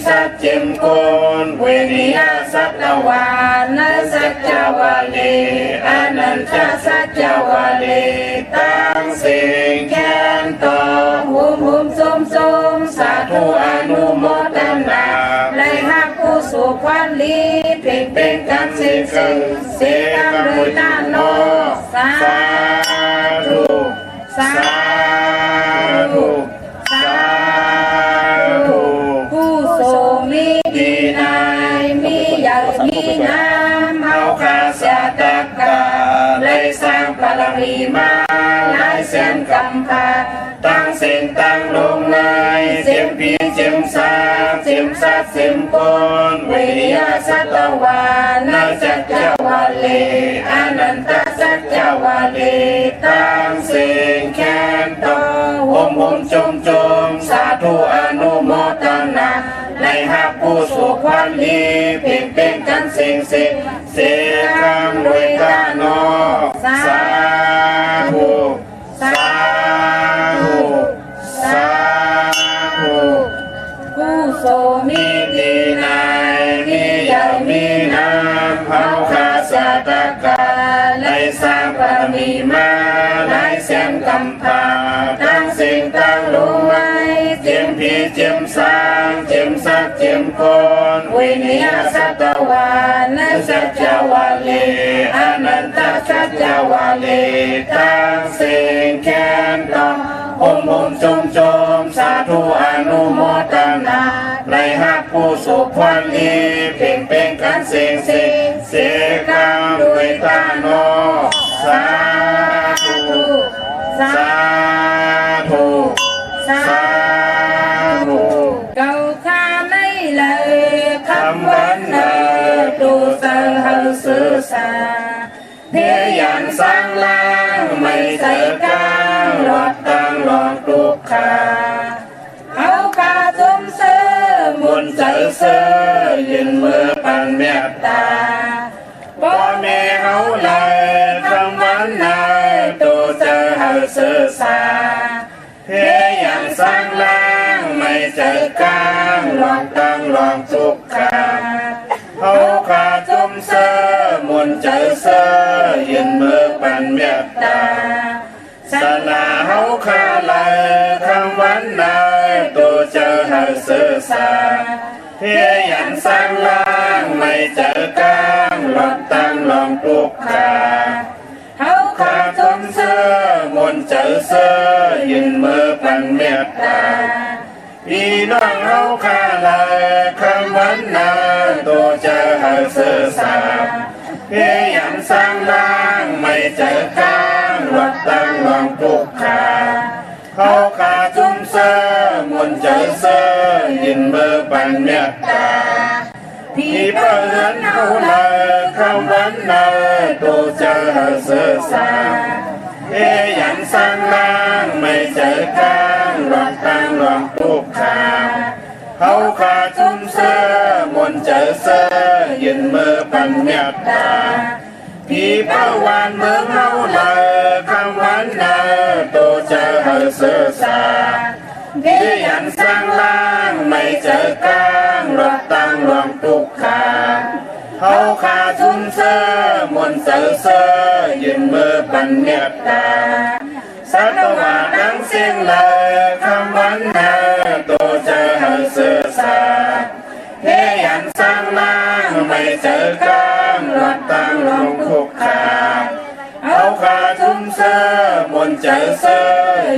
สัจจิมโกนเวนิยาสัตวานะสัจจวาลีอนันตสัจจวาลีตั้งสิ่งแค้นต่อหุมซุมสาธุอนุโมทนาเลยหักผู้สุขวันลีเพ่งเป็นกันสิ่งสีกรรมด้วยตาโนสาธุสาธุสาธุผู้ทรงมีดีนายมีใหญ่มีงามเฮาข้าเสียตะกาเลยสร้างบารมีมาหลายแสนกำพาตั้งสิ่งตั้งลงในเสียมพีเสียมสาเสียมสัตเสียมโกนเวิริยะสัตวานะสัจจวาลีอนันตสัจจวาลีตั้งสิ่งแค้นต่อโฮมจมสาธุอนุโมทนาในหักผู้สุขวันลีเพ่งเป็นกันสิ่งเสียคำด้วยตาโนสาธุสาธุสาธุผู้ทรงมีดีนายมีใหญ่มีนามเฮาข้าสาตกาได้สร้างบารมีมาหลายแสนกำพาตั้งสิ่งตั้งลงไว้เจียมพีเจียมสร้างเจียมสักเจียมโกนเวนิยาสัตวานะสัจจวาลีอนันตสัจจวาลีตั้งสิ่งแค้นต่อโฮมจมสาธุอนุโมทนาในหักผู้สุขวันลีเพ่งเป็นกันสิ่งเสียกรรมด้วยตาโนสาธุสาธุสาธุเก่าข้าไม่เลยคำวันเนอดูเสอหาสื่อสาเพียยันสร้างล่างไม่ใส่กลางหลอดตั้งหลอกทุกขาเอากาจุมเสือมุนใจเสือยืนมือปันเมตตาบ่แม่เฮาเลยคำวันนายตัวเจอหาสื่อสาเพียยันสร้างล่างไม่ใจกลางหลอดตั้งหลอกทุกขาเอาขาจุมเสือมุนใจเสือยืนมือปันเมตตาสนาเฮาขาเลยคำวันนายตัวเจอหาสื่อสาเพียยันสร้างล่างไม่เจอกลางหลอดตั้งหลองทุกขาเฮาขาจุมเสือมุนใจเสือยืนมือปันเมตตาพี่น้องเฮาขาเลยคำวันนายตัวเจอหาสื่อสาเพียยันสร้างล่างไม่เจอกลางหลอดตั้งหลองทุกขาเขาขาจุมเสือมุนใจเสือยืนมือปันเมตตาพี่เพื่อนเฮาเลยคำวันนายตัวเจอหาสื่อสาเพียยันสร้างล่างไม่เจอกลางหลอดตั้งหลองทุกขาเขาขาจุมเสือมุนใจเสือยืนมือปันเมตตาพี่เป้าวานเมืองเฮาเลยคำวันนายตัวเจอหาสื่อสาเพียยันสร้างล่างไม่เจอกลางหลอดตั้งหลองทุกขาเขาขาจุมเสือมุนใจเสือยืนมือปันเมตตาสัตวาดังเสียงเลยคำวันนายตัวเจอหาสื่อสาเพียยันสร้างล่างไม่เจอกลางหลอดตั้งหลองทุกขาเอาขาจุมเสือมุนใจเสือ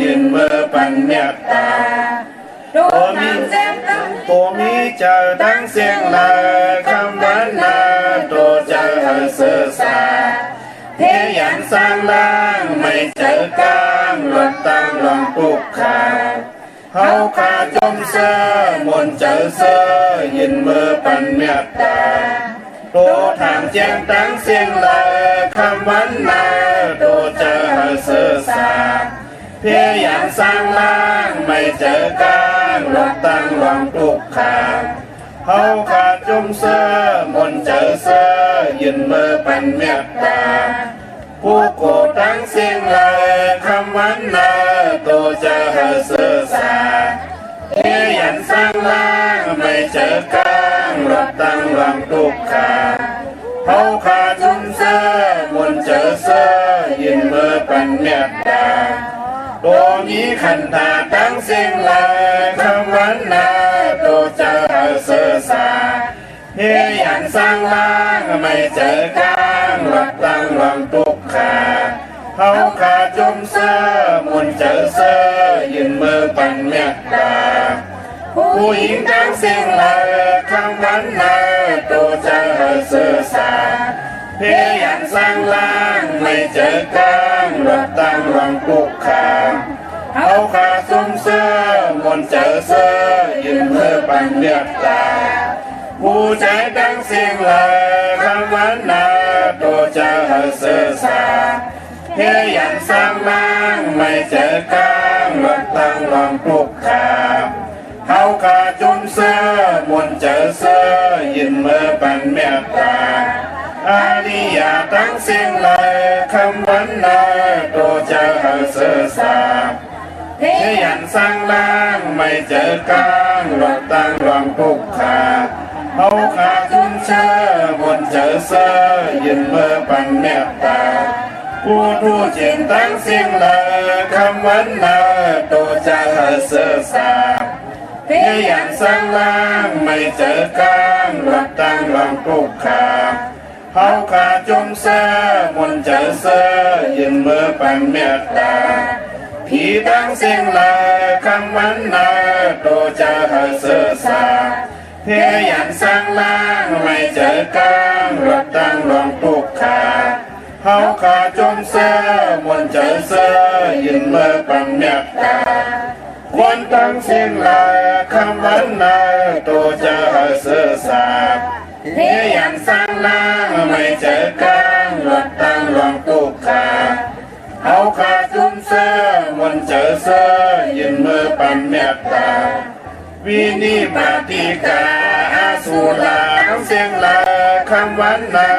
ยืนมือปันเมตตาตัวมีเสียงตัวมีเจอดังเสียงเลยคำวันนายตัวเจอหาสื่อสาเพียยันสร้างล่างไม่เจอกลางหลอดตั้งหลองทุกขาเขาขาจมเสือมุนใจเสือยืนมือปันเมตตาตัวทางแจ้งตั้งเสียงเลยคำวันนายตัวเจอหาสื่อสาเพียยันสร้างล่างไม่เจอกลางหลอดตั้งหลองทุกขาเขาขาจมเสือมุนใจเสือยืนมือปันเมตตาผู้โกตั้งเสียงเลยคำวันนายตัวเจอหาสื่อสาเพียยันสร้างล่างไม่ เจอก้างรถตั้งหลังตุกขาเขาขาจุนเสมนเจอเสยินเมื่อปันเมียดตาตัวมีขันตาตั้งเสียงลายคำวันนาตัวเจอเสือสาเฮียยันสร้างล่างไม่เจอก้างรถตั้งหลังตุกขาเขาขาจุมเสมนเจอเสยินเมื่อปันเมียดตาผู้หญิงตั้งเสียงลายคำวันนาตัวเจอเสือสาเพียยันสร้างล่างไม่เจอกลางรถตั้งหลังปุกขาเอาขาซุ้มเสื้อมนเจอเสื้อยืนเมื่อปันเลือดตาผู้ใจตั้งเสียงลายคำวันนาตัวเจอเสือสาเพียยันสร้างล่างไม่เจอกลางรถตั้งหลังปุกขาเขาขาจุ่มเสื้อมนเจอเสื้อยืนเมื่อปันเมียตาอาริยาตั้งเสียงลายคำวันนาตัวเจอเสือสาเพียยันสร้างล่างไม่เจอกลางรถตั้งรองปุกขาเขาขาจุ่มเสื้อมนเจอเสื้อยืนเมื่อปันเมียตาผู้จินตั้งเสียงลายคำวันนาตัวเจอเสือสาเพียยันสร้างล่างไม่เจอกลางรถตั้งรองปุกขาเขาขาจมเสื้อมนเจอเสื้อยืนเมื่อปันเมียตาผีตั้งเสียงลายคำวันนาตัวเจอเสือสาเพียยันสร้างล่างไม่เจอกลางรถตั้งรองปุกขาเขาขาจมเสื้อมนเจอเสื้อยืนเมื่อปันเมียตาคนตั้งเสียงลายคำวันนาตัวเจอเสือสาเพียยันสร้างล่างไม่เจอกลางรถตั้งรองตุกขาเอาขาจุ่มเสื้อมนเจอเสื้อยืนเมื่อปันเมียตาวินิปติกาอาสุลาทั้งเสียงลายคำวันนา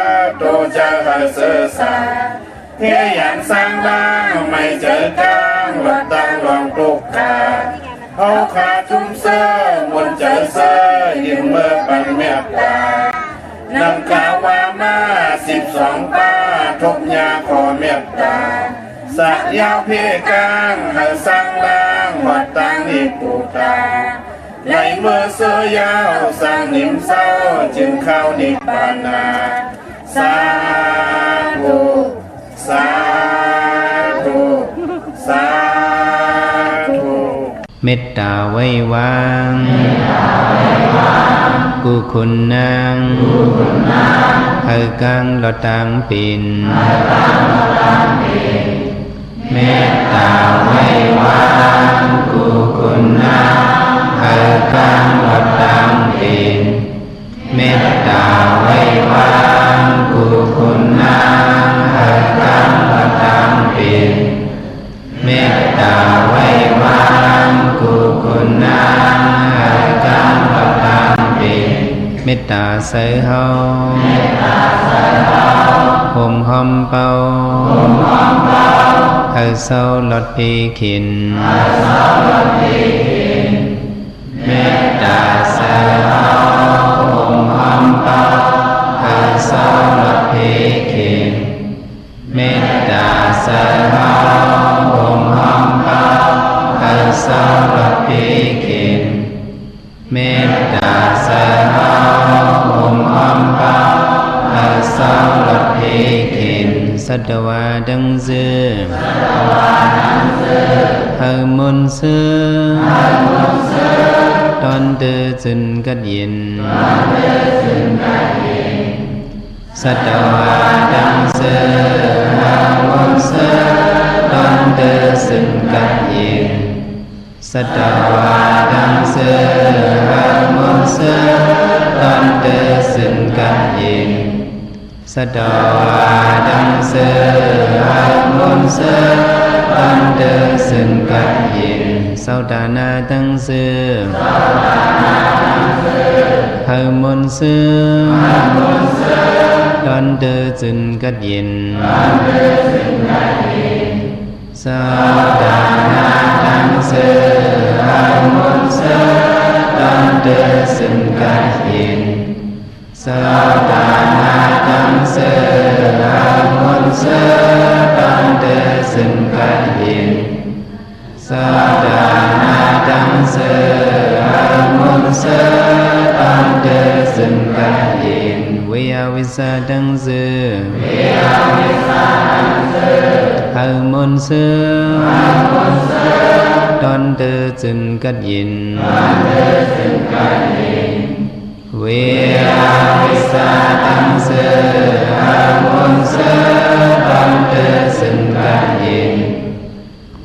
ตัวเจอเสือสาเพียยันสร้างล่างไม่เจอกลางรถตั้งรองตุกขาเอาขาจุ่มเสื้อมนเจอเสื้อยืนเมื่อปันเมียตานำกล่าวว่ามา12ป้าทบยาขอเมตตาสักยาวเพกางให้สร้างล่างวัดตั้งนิปุตาไหลเมื่อเสื้อยาวสร้างนิมเศร้าจึงเข้านิพพานาสาธุสาธุสาธุเมตตาไว้วางกุคุณนางเฮกังลอตังปินเมตตาไว้วางกุคุณนางเฮกังลอตังปินเมตตาไว้วางกุคุณนางเฮกังลอตังปินเมตตาไว้วางกุคุณนางเฮกังลอตังปินเมตตาใส่เฮาห่มหอมเป่าเฮาเศร้าลดพีขินเมตตาใส่เฮาห่มหอมเป่าเฮาเศร้าลดพีขินเมตตาใส่เฮาห่มหอมเป่าเฮาเศร้าลดพีขินเมตตาใส่เฮาห่มหอมเป่าเฮาเศร้าลดพีขินสัตวาดังเสือเฮามนเสือตอนเดือจึนกัดยินสัตวาดังเสือเฮามนเสือตอนเดือจึนกัดยินสัตวาดังเสือเฮามนเสือตอนเดือจึนกัดยินสัตวาดังเสือเฮามนเสือตอนเดือจึนกัดยินสาวดานาดังเสือเฮามนเสือตอนเดือจึนกัดยินสาวดานาดังเสือเฮามนเสือตอนเดือจึน กันยินสาดานาดังเสอามุนเสตังเดสินกันยินสาดานาดังเสอามุนเสตังเดสินกันยินเวียวิสาดังเสเวียวิสาดังเสอามุนเสตังเดสินกันยินเวียวิสาดังเสอามุนเสตังเดสินกันยิน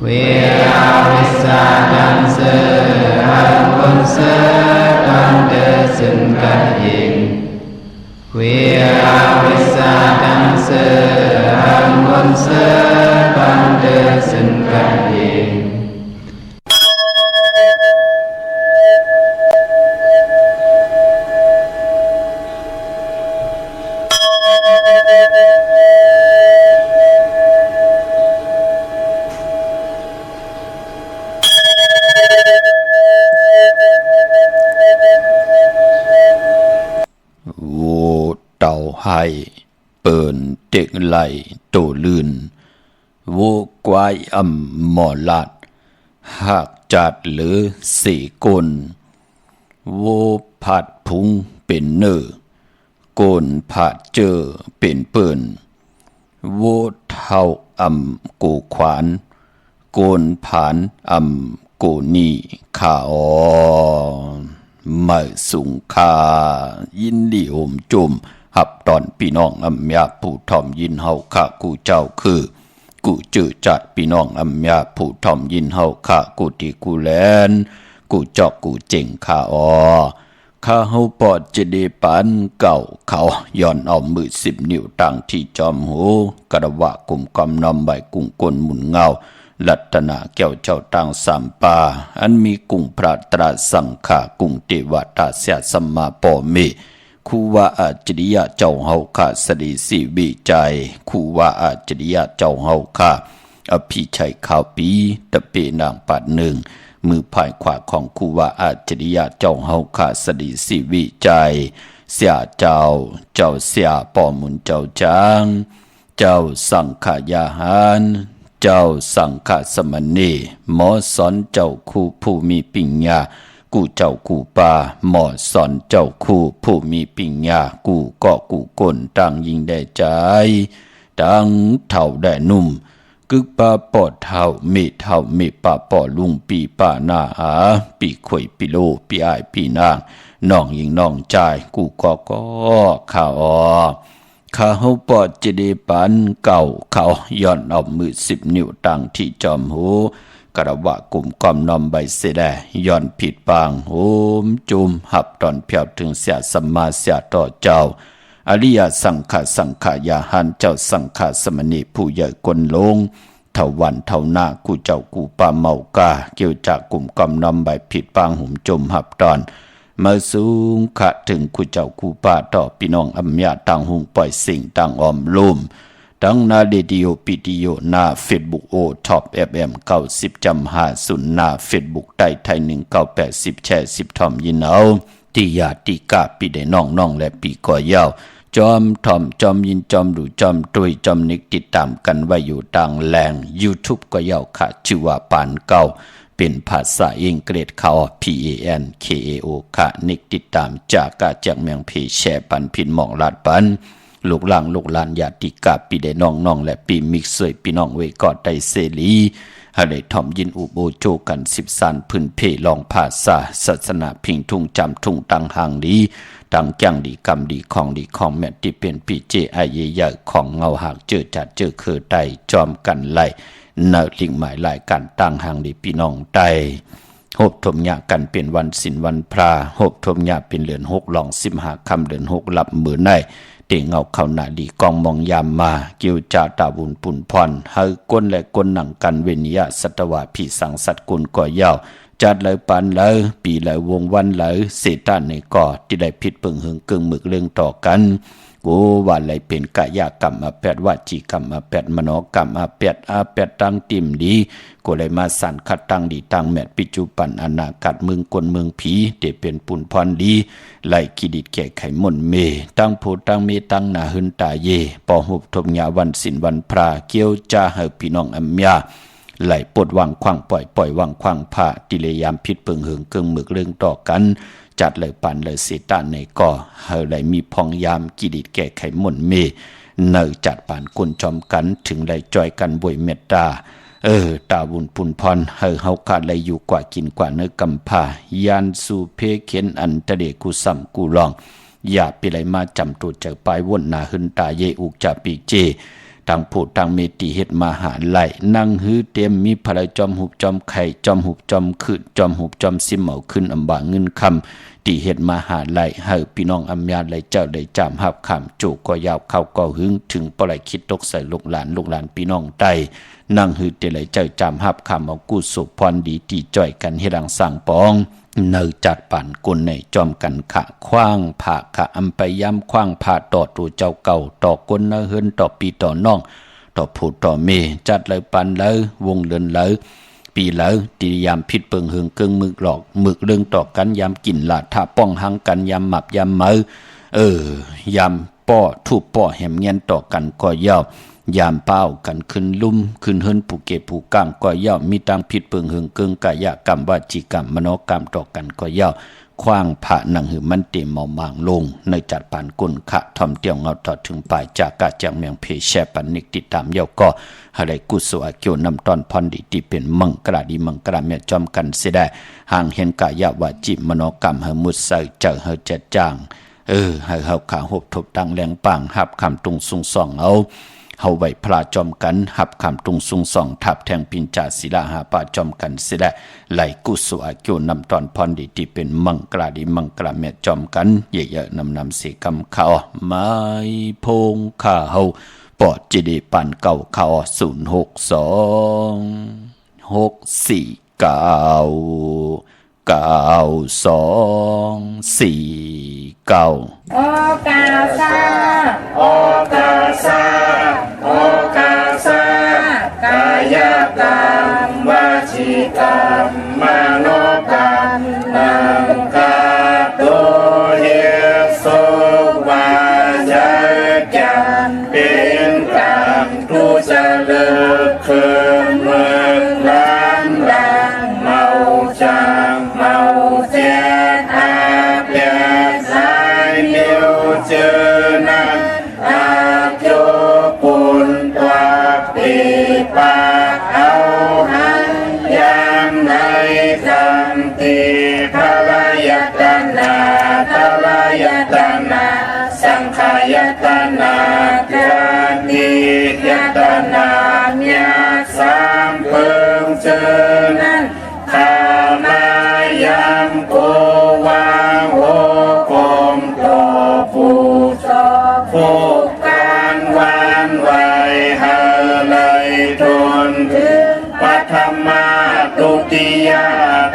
เวียวิสาดังเสอามุนเสตังเดสินกันยินเวียวิสาดังเสอามุนเสตังเดสินกันยินเต่าให้เปิ่นเด็กไหลโตลื่นโวกวายหมอลาดหากจัดหรือสี่กลโวผัดพุงเป็นเนอโกนผัดเจอเป็นเปิ่นโวเท่ากูขวานโกนผานกูนี่ขาไม่สุงคายินดีโอมจุมหับตอนพี่น้องยาผู้ทอมยินเฮาข้ากูเจ้าคือกูจือจัดพี่น้องยาผู้ทอมยินเฮาข้ากูที่กูแลนกูจอกกูเจ๋งข้าข้าเฮาปอดจะได้ปานเก่าเขาย้อนเอามือ10 นิ้วตั้งที่จอมหูกระวะกลุ่มกำนำใบกุ้งกลหมุนเงาลัตนาแก้วเจ้าตังสามปาอันมีกุ้งพระตราสังขากุ้งเทวตาเสียสัมมาปอเมคูว่าอาจริยะเจ้าเฮาข้าสดีสีวิจัยคูว่าอาจริยะเจ้าเฮาข้าอภิชัยข่าวปีตะเปนางปัดหนึ่งมือภายขวาของคูว่าอาจริยะเจ้าเฮาข้าสดีสีวิจัยเสียเจ้าเสียปอมุนเจ้าจางเจ้าสังขายาหารเจ้าสังฆสมณีหมอสอนเจ้าคู่ผู้มีปัญญากูเจ้ากูปาหมอสอนเจ้าคู่ผู้มีปัญญากูก็กูก้นต่างยิงได้ใจต่างเท่าได้นุ่มกึกปาปอดเท่าเมเท่าเมปาปอลุงปีป้าหน้าหาปีข่อยปีโลปีอายปีนางน้องยิงน้องใจกูก็ข่าวข้าเฮาปอดจะได้ปานเก่าเขาย้อนเอามือ10 นิ้วตั้งที่จอมหูกระวะกลุ่มกอมนอมใบเสดย้อนผิดปางโหมจุมหับตอนเพียวถึงเสียสัมมาเสียต่อเจ้าอริยสังขายาหันเจ้าสังฆสมณีผู้ใหญ่กลลงเท่าวันเท่าหน้ากูเจ้ากูปาเมากาเกี่ยวจากกลุ่มกอมนอมใบผิดปางหุ่มจมหับตอนมาสูงขะถึงกูเจ้ากูป่าต่อพี่น้องอัมยาต่างหุงปล่อยสิ่งต่างออมลุ่มดังนาเรดิโอปิดิโอนาเฟซบุ๊กโอท็อปFM 90.50นาเฟซบุ๊กใต้ไทย1980แชร์10ทอมยินเอาที่ยาติกาปีได้น้องและปีก่อยาวจอมทอมจอมยินจอมดูจอมตุยจอมนิกติดตามกันไว้อยู่ต่างแหล่ง YouTube ก็ยาวค่ะชื่อว่าปานเก่าเป็นภาษาอังกฤษเขา PANKAO ค่ะนิกติดตามจากกาจากเมืองเพแชร์ปันพินหมองลาดปันลูกหลานญาติกาปีได้น้องและปีมิกเสยพี่น้องเวกอดได้เสรีให้ได้ทอมยินอุโบโจกัน10 สานพื้นเพลองภาษาศาสนาพิงทุ่งจำทุ่งตังหางดีตังจังดีกรรมดีของแม่ที่เป็นปีเจไอเยใหญ่ของเงาหักเจอจัดเจอคือไตจอมกันไล่นาลิงหมายหลายการตั้งหางดีพี่น้องไตหบทมยากันเป็นวันศิลวันพระหบทมยาเป็นเดือน6ลอง15 ค่ำเดือน6หลับมือในเต่งเอาเข้าหน้าดีกองมองยามมาเกี่ยวจาตาบุญปุ่นพรเฮาก้นและก้นหนังกันเวนิยะสัตวาผีสังสัตกุลก่อยาวจัดเลยปันเลยปีเลยวงวันเลยเสตานในก่อที่ได้ผิดเปิงหึงเกิงหมึกเรื่องต่อกันก กูว่าไหลเป็นกายกรรมมาแปดวาจีกรรมมาแปดมโนกรรมมาแปดอาแปดตังติ่มดีกูเลยมาสั่นขัดตังดีตังแมดปิจุปันอนาคตเมืองกวนเมืองผีเดเป็นปุนพรดีไหลกิดิดแก่ไขมนเมตั้งผู้ตั้งเมตั้งนาหึนตาเยปอหุบทมยาวันสินวันพระเกี่ยวจ้าเฮพี่น้องอัมยาไหลปดวางคว้างปล่อยวางคว้างผ้าติเลยามพิษเปิงเหิงเกิงหมึกเรื่องต่อกันจัดเลยปันเลยเสตานในก่อเฮไหลมีพองยามกิดิดแก่ไขมนเมเนอจัดปานกุนจอมกันถึงไหลจอยกันบวยเมตตาตาบุญปุนพรเฮาขาดไหลอยู่กว่ากินกว่าเนื้อกำผ้ายานสู่เพเข็นอันตะเดกุสัมกูลองอย่าไปไหลมาจำตัวจากปลายวนนาหึนตาเยอุกจะปีเจทางผู้ทางเมติเฮ็ดมาหาไหลนั่งฮื้อเต็มมีพลายจอมหุบจอมไข่จอมหุบจอมขึ้นจอมหุบจอมซิมเหมาขึ้นอำบาเงินคำตีเฮ็ดมาหาไหลให้พี่น้องอำญาไหลเจ้าไหลจามหับคำจูก็ยาวเข้าก็หึงถึงปล่อยคิดตกใส่ลูกหลานพี่น้องใต้นั่งฮื้อเตไหลเจ้าจามหับคำเอากู้สุพรดีตีจ่อยกันเฮ็ดดังสร้างปองเนอจัดป่านกุนในจอมกันขะคว้างผ่าขะอำไปย้ำคว้างผ่าต่อตัวเจ้าเก่าต่อกุนเนอเฮินต่อปีต่อน้องต่อผู้ต่อเมจัดเลยปันเลยวงเดินเลยปีเลยตียามพิษเปิงเฮืองเกิงมึกหลอกมึกเรื่องต่อกันยามกินหลาดท่าป้องหังกันยามหมับยามเมอยามป้อทูบป้อแหมเงียนต่อกันก็ย่ายามเป้ากันขึ้นลุ่มขึ้นเฮินผู้เก็บผู้ก้างก็ย่อมีตังพิษเปิงเฮืองเกิงกายกรรมวาจีกรรมมโนกรรมต่อกันก็ย่อคว้างพระหนังหือมันเต็มเมามางลงในจัดปานกุนขะทอมเตียวเงาต่อถึงปลายจากกาจังเมียงเพแชปันนิกติดตามเยาก็อะไรกุศลเกี่ยวนำตอนพรดีที่เป็นมังกราดีมังกราเมียจอมกันเสียได้ห่างเห็นกายาวาจิมโนกรรมเฮมุดใส่เจอเฮเจ็ดจางให้เฮาขาหบทบตังแรงปังหับคำตุงสุงส่องเอาเฮาไว้พลาจอมกันหับคำตุงสุงส่องทับแทงปินจ่าศิลาหาป่าจอมกันเสียได้ไหลกุศลเกี่ยวนำตอนพรดีที่เป็นมังกราดีมังกราเมียจอมกันเยอะๆนำเสียกำเขาไม้พงข้าเฮาปอดจีดีปันเก่าเขา062-649-9249โอกาสาโอกาสาโอกาสากายกรรมวาจีกรรมมโนกรรมนังกาตุเฮสุวาจจารเป็นกรรมทุจริตคืนเมืองล้านดังเมาจางเมาเจ็ดอาเปียสายนิ้วเจอนั้นอาโยปุนตัวปีปากเอาหันยามในสันติภรยตนาภรยตนาสังขายตนาจาติยตนาเมียสามเพิงเจอนั้นข้ามายามโกวางโหกมโตผู้ชอบผู้การวานไว้เฮเลยทนถึงปัทมาตุติยา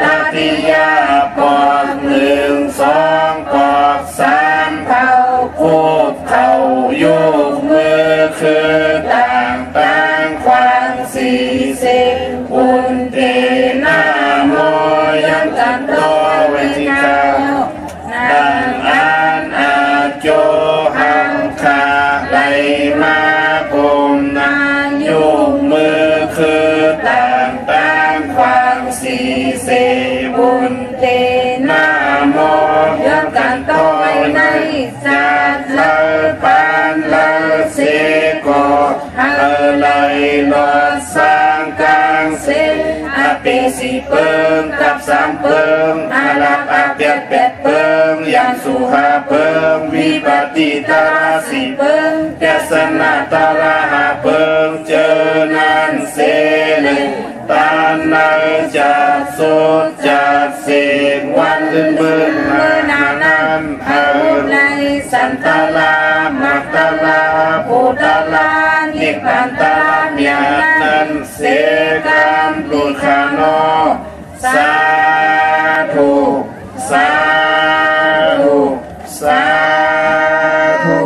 ตติยาปอก1 2ปอก3เข้าคูบเข้ายุกมือคือต่างความสี่สิ่งอุนเตนาโมยันตันโตเวทิกานังอันอาโจหังคาไหลมาปุมนางยุกมือคือต่างความสี่สิ่งอุนเตนาโมยันตันโตในสัตว์เลปานเลเสโกเลยลอสร้างกลางเส้นอาเปสีเปิงกับ3เปิงอาลับอาเปียด8เปิงยังสุหาเปิงวิปติตาราสีเปิงแกสนาตาราหาเปิงเจอนันเสเลยตานาจัดสุดจัดเสียงวันมือนานันเฮในสันตลามักตลาภูตลานิพพานตาเมียนันเสกามตุขานอสาธุสาธุสาธุ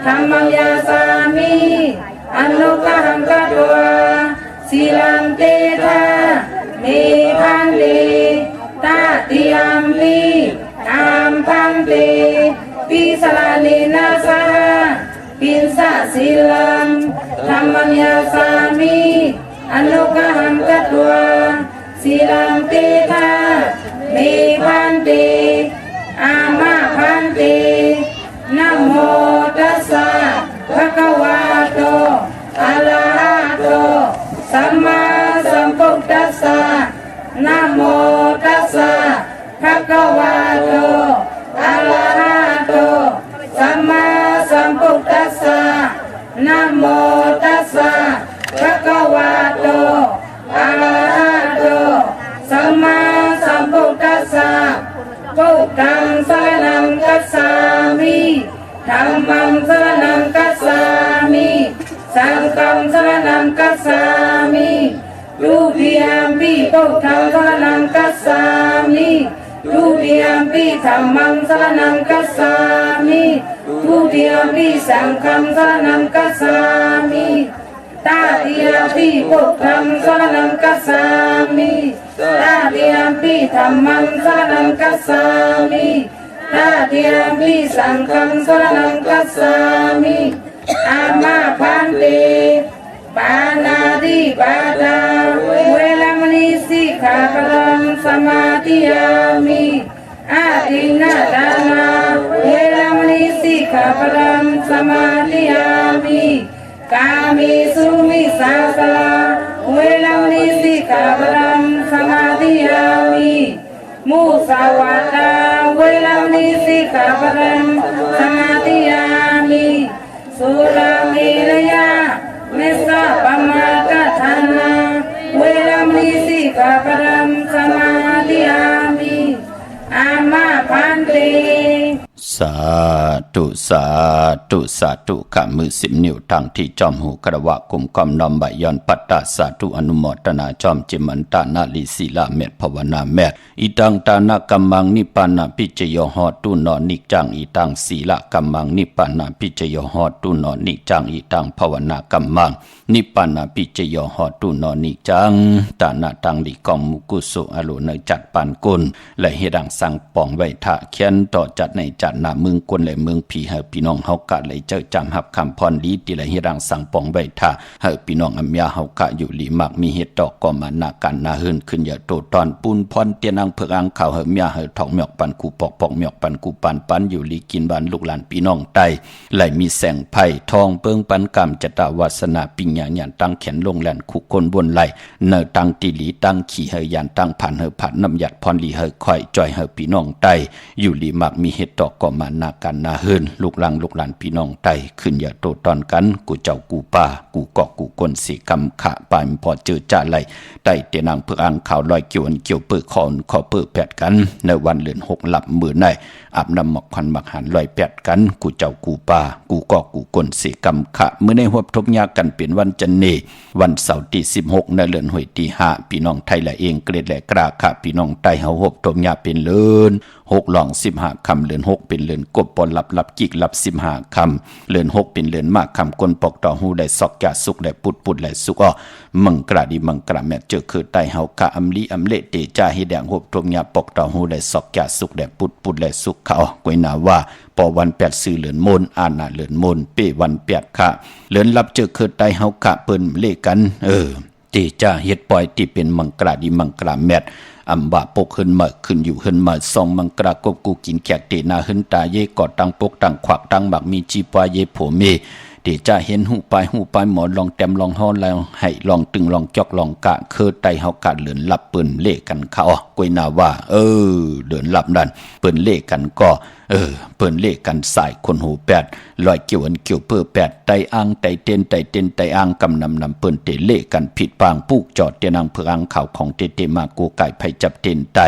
ธัมมังยาสามิอนุกหังกัตวาสีลังเตทาเมพันเตตาติยัมปิอามพันเตปิสลานินาสาปินสะสีลังธัมมังยาสามิอนุกหังกัตวาสีลังเตทาเมพันเตอามาพันเตนะโมตัสสะภะคะวะโตอะระหะโตสัมมาสัมพุทธัสสะนะโมตัสสะภะคะวะโตอะระหะโตสัมมาสัมพุทธัสสะนะโมตัสสะภะคะวะโตอะระหะโตสัมมาสัมพุทธัสสะพุทธังสรณังคัจฉามิธัมมังสรณังคัจฉามิสังฆังสรณังคัจฉามิทุติยมปิพุทธังสรณังคัจฉามิทุติยมปิธัมมังสรณังคัจฉามิทุติยมปิสังฆังสรณังคัจฉามิตาติยมปิพุทธังสรณังคัจฉามิตาติยมปิธัมมังสรณังคัจฉามิตาติยมปิสังฆังสรณังคัจฉามิอามาพันเตปานาติปาตาเวรมณีสิกขาปะทังสมาธิยามิอาทินนาทานาเวรมณีสิกขาปะทังสมาธิยามิกามิสุมิสาสลาเวรมณีสิกขาปะทังสมาธิยามิมุสาวาทาเวรมณีสิกขาปะทังสมาธิยามิสุราเมรยาเมสะปมาทฐานาเวรมณีสิกขาปะทังสมาธิยามิอามาพันเตสาธุสาธุสาธุข้ามือ10 นิ้วทางที่จอมหูกระวะกุมกอมน้อมใบย้อนปัตตาสาธุอนุโมทนาจอมจิมันตานาลิศีลาเมตภาวนาเมตอีตังตานากัมมังนิปานาปิจโยหอตุนอนิจังอีตังศีลกัมมังนิปานาปิจโยหอตุนอนิจังอีตังภาวนากัมมังนิปานาปิจโยหอตุนอนิจังตานาตังลิกอมมุกุสุอโลเนจัดปานกุลและเฮดังสังปองไว้ทะเขียนต่อจัดในจัดนาเมืองกวนและเมืองผีเฮาพี่น้องเฮากะเลยเจ้าจำหับคำพรดีติและเฮดังสังปองไว้ทะเฮาพี่น้องอัมยาเฮากะอยู่ลีมักมีเฮ็ดดอกก็มานากันนาเฮินขึ้นอย่าโตตอนปูนพรเตียนังเพิกอังข่าวเฮาเมียเฮาทองหมอกปันกูปอกปอกหมอกปันกูปันอยู่ลีกินบ้านลูกหลานพี่น้องใต้ไหลมีแสงไผ่ทองเปิงปันกรรมจตวาสนาปิญญาญาณตั้งแขนลงแล่นคุกคนบนไหลเนอตั้งติลีตั้งขี่เฮยานตั้งผ่านเฮอผ่านน้ำหยัดพรลีเฮอค่อยจ่อยเฮอพี่น้องใต้อยู่ลีมักมีเฮ็ดดอกก็มานากันนาเฮินลูกหลานพี่น้องใต้ขึ้นอย่าโตตอนกันกูเจ้ากูป่ากูเกาะกูกนสีกำขะปานพอเจอจ่าไหลใต้เตนางเพื่ออ่างข่าวลอยเกี่ยวเปื้อคอนขอเปื้อแปดกันในวันเลือน6หลับมือในอาบน้ำหมอกควันหมักหันลอยแปดกันกูเจ้ากูป่ากูเกาะกูกนสีกำขะเมื่อในหัวทบยากันเป็นวันจันเนวันเสาร์ที่16ในเลือนหวยที่5พี่น้องไทยละเองเกรดและกราค่ะพี่น้องใต้เฮาหบทบยาเป็นเลือน6หลอง15คำเลือน6เป็นเลือนกบปนหลับกิกหลับ15คำเลือน6เป็นเลือนมากคำกลปอกต่อหูได้ซอกยาสุกได้ปุดได้สุกมังกระดีมังกระแม่เจอคือใต้เฮากะอำลีอำเละเตจาเฮแดงหบทบยาปอกต่อหูได้ซอกยาสุกได้ปุดได้สุกเขากวยนาว่าปอวัน8ซื้อเลือนมนอาณาเลือนมนเปวัน8ค่ะเลือนรับเจอคือใต้เฮากะเปิ้นเลกันเตจาเฮ็ดปล่อยที่เป็นมังกระดีมังกระแม่อัมบะปกขึ้นมาขึ้นอยู่ขึ้นมาซองมังกรากบกูกินแขกเตนาขึ้นตาเยกอดตังปกตังขวักตังบักมีจีปาเยโผเมเดจะเห็นหูปลายหมอลองแต้มลองฮ้อนแล้วให้ลองตึงลองจอกลองกะเคอไตเฮากะเหลือนหลับเปิ้นเล่กันเขากวยนาว่าเดินหลับนั่นเปิ้นเล่กันก็เปิ้นเล่กันสายคนหูแปดลอยเกี่ยวเปื้อแปดไตอ่างไตเต้นไตอ่างกำนำเปิ้นเตเล่กันผิดปางปูกจอดเตนังเพื่ออ่างข่าวของเตมาโกไก่ไผจับเต้นไต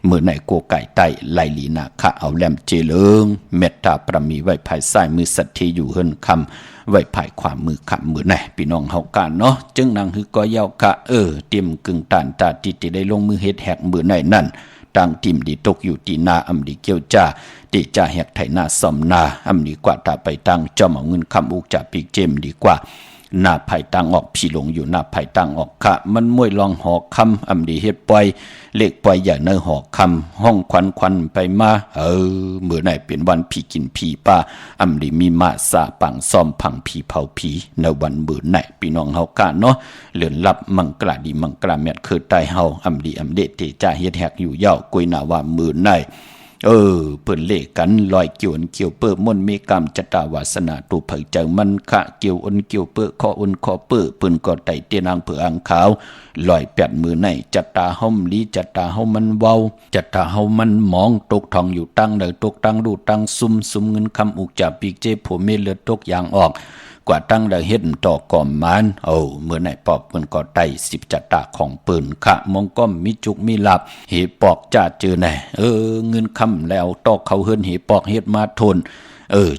เมื่อไหนโกไก่ไตไลลีนาคะเอาแหลมเจเลิงเมตตาประมีไว้ภายซ้ายมือสัตย์อยู่เฮินคำไว้ภายขวามือคำมือไหนพี่น้องเฮากันเนาะจึงนางฮือก็ยาวคะเตรียมกึ่งตานตาติได้ลงมือเฮ็ดแหกมือไหนนั่นตั้งติ่มดีตกอยู่ตีนาอำดีเกี่ยวจ้า ติจะแหกไถนาสมนาอำดีกว่าตาไปตั้งจอมเอาเงินคำอุกจากปีกเจมดีกว่าหน้าไผ่ตังออกพี่หลงอยู่หน้าไผ่ตังออกค่ะมันมวยลองหอคำอำดีเฮ็ดปล่อยเลขปล่อยอย่าเนอหอคำห้องควันไปมาเมื่อไหนเป็นวันผีกินผีป้าอำดีมีมาสาปังซ่อมพังผีเผาผีในวันเมื่อไหนพี่น้องเฮากะเนาะเลื่อนลับมังกราดีมังกราแม่คือตายเฮาอำดีอำเดเตจ่าเฮ็ดแหกอยู่ยาวกุยหน้าว่ามื่อไหนเปิ้นเลกันลอยเกี่ยวอนเกี่ยวเปิ้มนมีกรรมจตาวาสนาตูเผยเจังมันคะเกี่ยวอนเกี่ยวเปิ้คออนคอเปิ้เปิ้นก็ไต่เตียนางเผืออังขาวลอย8มือในจัตตาเฮาลีจัตตาเฮามันเว้าจัตตาเฮามันมองตกทองอยู่ตั้งเด้อตกตั้งดูตั้งซุ่มเงินคำอุกจากปีกเจผัวเมเลือดตกยางออกกว่าตั้งได้เฮ็ดต่อก่อมมันเมื่อไหนปอกเปิ้นก็ไต่10จัตตาของปืนขะมองก้อมมีจุกมีหลับเหปอกจ้าเจอไหนเงินคำแล้วตอกเขาเฮิรนเหปอกเฮ็ดมาทน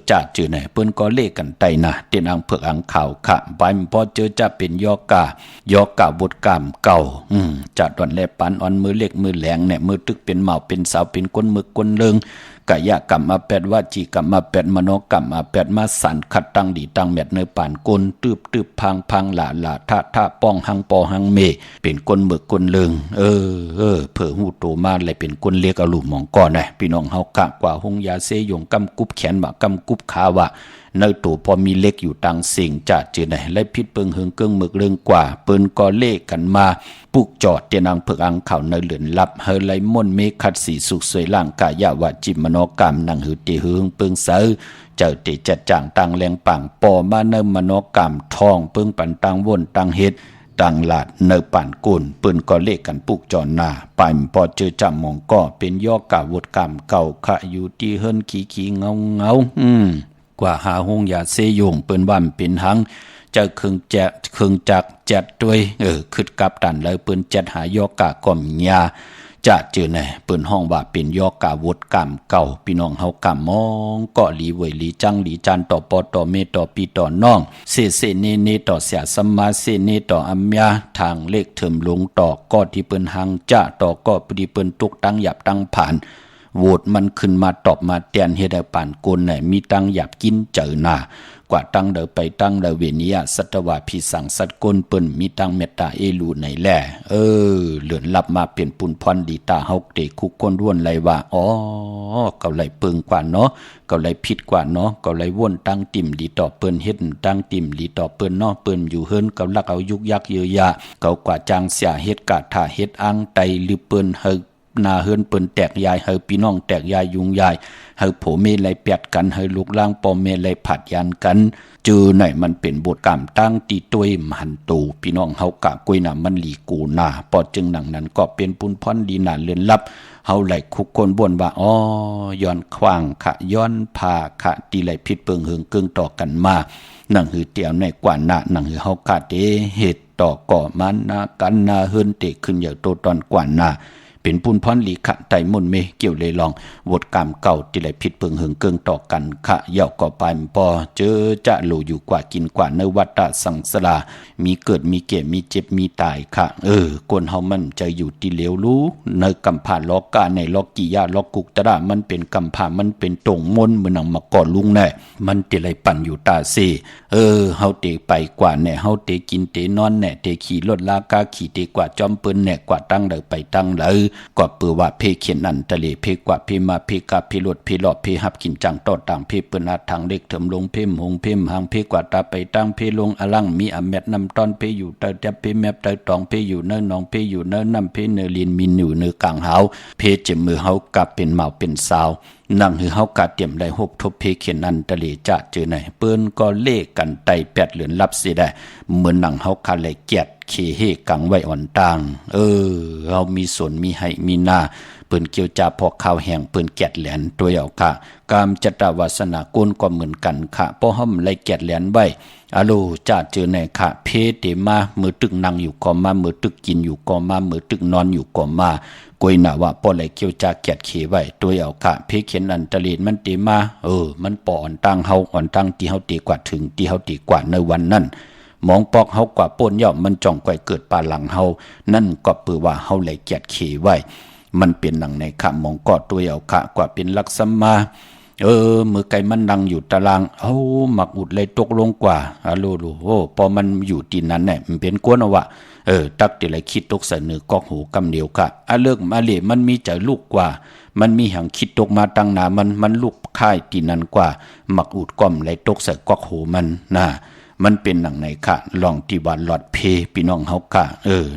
จ้าเจอไหนเปิ้นก็เลกันไตนะเตียนอังเผือกอังข่าวขะไปพอเจอจะเป็นยอกาบทกามเก่าจัดวันแลปันอ่อนมือเล็กมือแหลงเนี่ยมือตึกเป็นเหมาเป็นสาวเป็นก้นมึกก้นเลิงกายกรรมมา8วาจีกรรมมา8มโนกรรมมา8มาสันขัดตั้งดีตั้งแมดเนป่านกลตืบพังหลาท่าป้องหังปอหังเมเป็นก้นมึกก้นเลิงเผื่อหูโตมาเลยเป็นก้นเล็กเอาลูกมองก่อนนะพี่น้องเฮากะกว่าหงยาเซยงกำกุบแขนบ่กำกุบขาวะในตัวพอมีเล็กอยู่ต่างสิ่งจัดเจอไหนและพิษเปิงเฮิงเกิ้งมึกเรื่องกว่าเปิ้นก็เลขกันมาปุกจอดเตียนางเผือกอังข่าวในเหลือนลับเฮไลมอนเมคัดสีสุขสวยล่างกายาวาจิมโนกรรมนังหือเตเฮิงเปิงเสือเจ้าเตจัดจ่างตังแรงปังปอมาเนมโนกรรมทองเปิงปันตังวนตังเฮ็ดตังหลาดเนป่านกุนเปิ้นก็เลขกันปุกจอหน้าไปพอเจอจำมองก็เป็นย่อกาวดกรรมเก่าขะอยู่ที่เฮิรนขี้เงากว่าหาหงยาเซยงเปิ้นว่ามเป็นหังจะเครื่องจักแจดด้วยขึ้นกับตันเลยเปิ้นแจดหายอกาก่อมยาจะเจอไหนเปิ้นห้องว่าเป็นยอกาวดกรรมเก่าพี่น้องเฮากำมองก็หลีเวยหลีจังหลีจันต่อปอต่อเมต่อปีต่อน้องเสเนต่อเสียสัมมาเสเนต่ออัมยาทางเลขเถิมลงต่อก็ที่เปิ้นหังจะต่อก็ปดีเปิ้นตุกตั้งหยับตั้งผ่านโหวตมันขึ้นมาตอบมาเตียนเฮ็ดให้ป่านกลไหนมีตั้งหยับกินเจอหน้ากว่าตั้งเดอไปตั้งเดอเวเนียสัตวาพิสังสัตกลเปิ้นมีตั้งเมตตาเอลูไหนแลเหลือนลับมาเป็นปุนพรดีตาเฮาเตคุกคนร่วนไหลว่าเกาไหลเปิงกว่าเนาะเกาไหลผิดกว่าเนาะเกาไหลว่นตั้งติ่มดีต่อเปิ้นเฮ็ดตั้งติ่มดีต่อเปิ้นเนาะเปิ้นอยู่เฮิรนเกาลักเอายุกยักเยอะยะเกากว่าจางเสียเฮ็ดกะท่าเฮ็ดอังไตหรือเปิ้นเฮนาเฮิรนเปิ้นแตกยายเฮาพี่น้องแตกยายยุงยายเฮาโผเมไหลแปดกันเฮาลูกล่างปอเมไหลผัดยันกันจือไหนมันเป็นบทกรรมตั้งตีต้วยมหันตูพี่น้องเฮากะกวยน่ะมันหลีกูนาปอจึงหนังนั้นก็เป็นปุนพรดีนาเลือนลับเฮาไหลคุกคนบ่นว่าย้อนขวางขะย้อนพาขะตีไหลผิดเปิงเฮิงเกิงต่อกันมานั่งหือเตียวในกว่านานั่งหือเฮากะเตเฮ็ดต่อก่อมันนากันนาเฮิรนเตขึ้นอย่างโตตอนกว่านาเป็นปุนพรลีขะไตมนเมเกี่ยวเลยลองวดกรรมเก่าที่ไหลผิดเปิงเหิงเกิงต่อกันขะเย่าก็ไปปอเจอจะหลูอยู่กว่ากินกว่าในวัฏสังสารมีเกิดมีเก็บมีเจ็บมีตายค่ะคนเฮามันจะอยู่ที่เหลวรู้ในกำผ่าล็อกกาในล็อกกิยาล็อกกุกตระมันเป็นกำผ่ามันเป็นตรงมนเหมือนหนังมาก่อนลุงแน่มันติไหลปั่นอยู่ตาเซเฮาเตไปกว่าแน่เฮาเตกินเตนอนแน่เตขี่รถลากาขี่เตกว่าจอมปืนแน่กว่าตั้งเดไปตั้งเลยก็เปือว่าเพเขียนอันทะเลเพกว่าเพมาเพกาเพลดเพหลอดเพหับกินจังต่อต่างเพเปิ้นอาทางเล็กเถิมลงเพมหงเพมหางเพกว่าตาไปตั้งเพลงอลังมีอแมดนำตอนเพอยู่เตจับเพแมบเตตองเพอยู่เนินนองเพอยู่เนินนำเพเนลินมีอยู่เนื้อกลางหาวเพเจ็บมือเฮากลับเป็นเหมาเป็นสาวนั่งหือเฮากะเตรียมได้หบทบเพเขียนอันทะเลจะเจอไหนเปิ้นก็เลขกันไตแปดเหลือนลับสิได้เหมือนหนังเฮาคาเลยเกียดเคเฮกังไว้อ่อนต่างเรามีส่วนมีให้มีหน้าเปิ้นเกี่ยวจาพอข้าวแห้งเปิ้นแกดแหลนตัวเอาค่ะกามจตวาสนากุลก็เหมือนกันค่ะป้อห้อมไล่แกดแหลนไว้อะโลจะเจอในค่ะเพเตมามือตึกนั่งอยู่ก็มามือตึกกินอยู่ก็มามือตึกนอนอยู่ก็มากวยน่ะว่าป้อไหลเกี่ยวจาแกดเขไว้ตัวเอาค่ะเพเขียนอันตะลีมันเตมามันปออ่อนตั้งเฮาอ่อนตั้งที่เฮาตีกว่าถึงที่เฮาตีกว่าในวันนั้นมองปอกเฮากว่าป่นย่อมมันจ่องก่อยเกิดปาหลังเฮานั่นก็เปือว่าเฮาไหลแกดเขไว้ มันเป็นหนังในขะมองกอดตัวเอาขะกว่าเป็นลักษมามือไก่มันนั่งอยู่ตารางหมักอุดเลยตกลงกว่าลูพอมันอยู่ที่นั้นเนี่ยมันเป็นกวนเอาวะตักแต่ไรคิดตกใส่เนื้อกอกหูกำเดียวกะเลิกมาเลยมันมีใจลูกกว่ามันมีหังคิดตกมาตั้งนามันลูกค่ายที่นั้นกว่าหมักอุดก้อมไรตกใส่กอกหูมันนะมันเป็นหนังในค่ะลองที่วันหลอดเพพี่น้องเฮากะ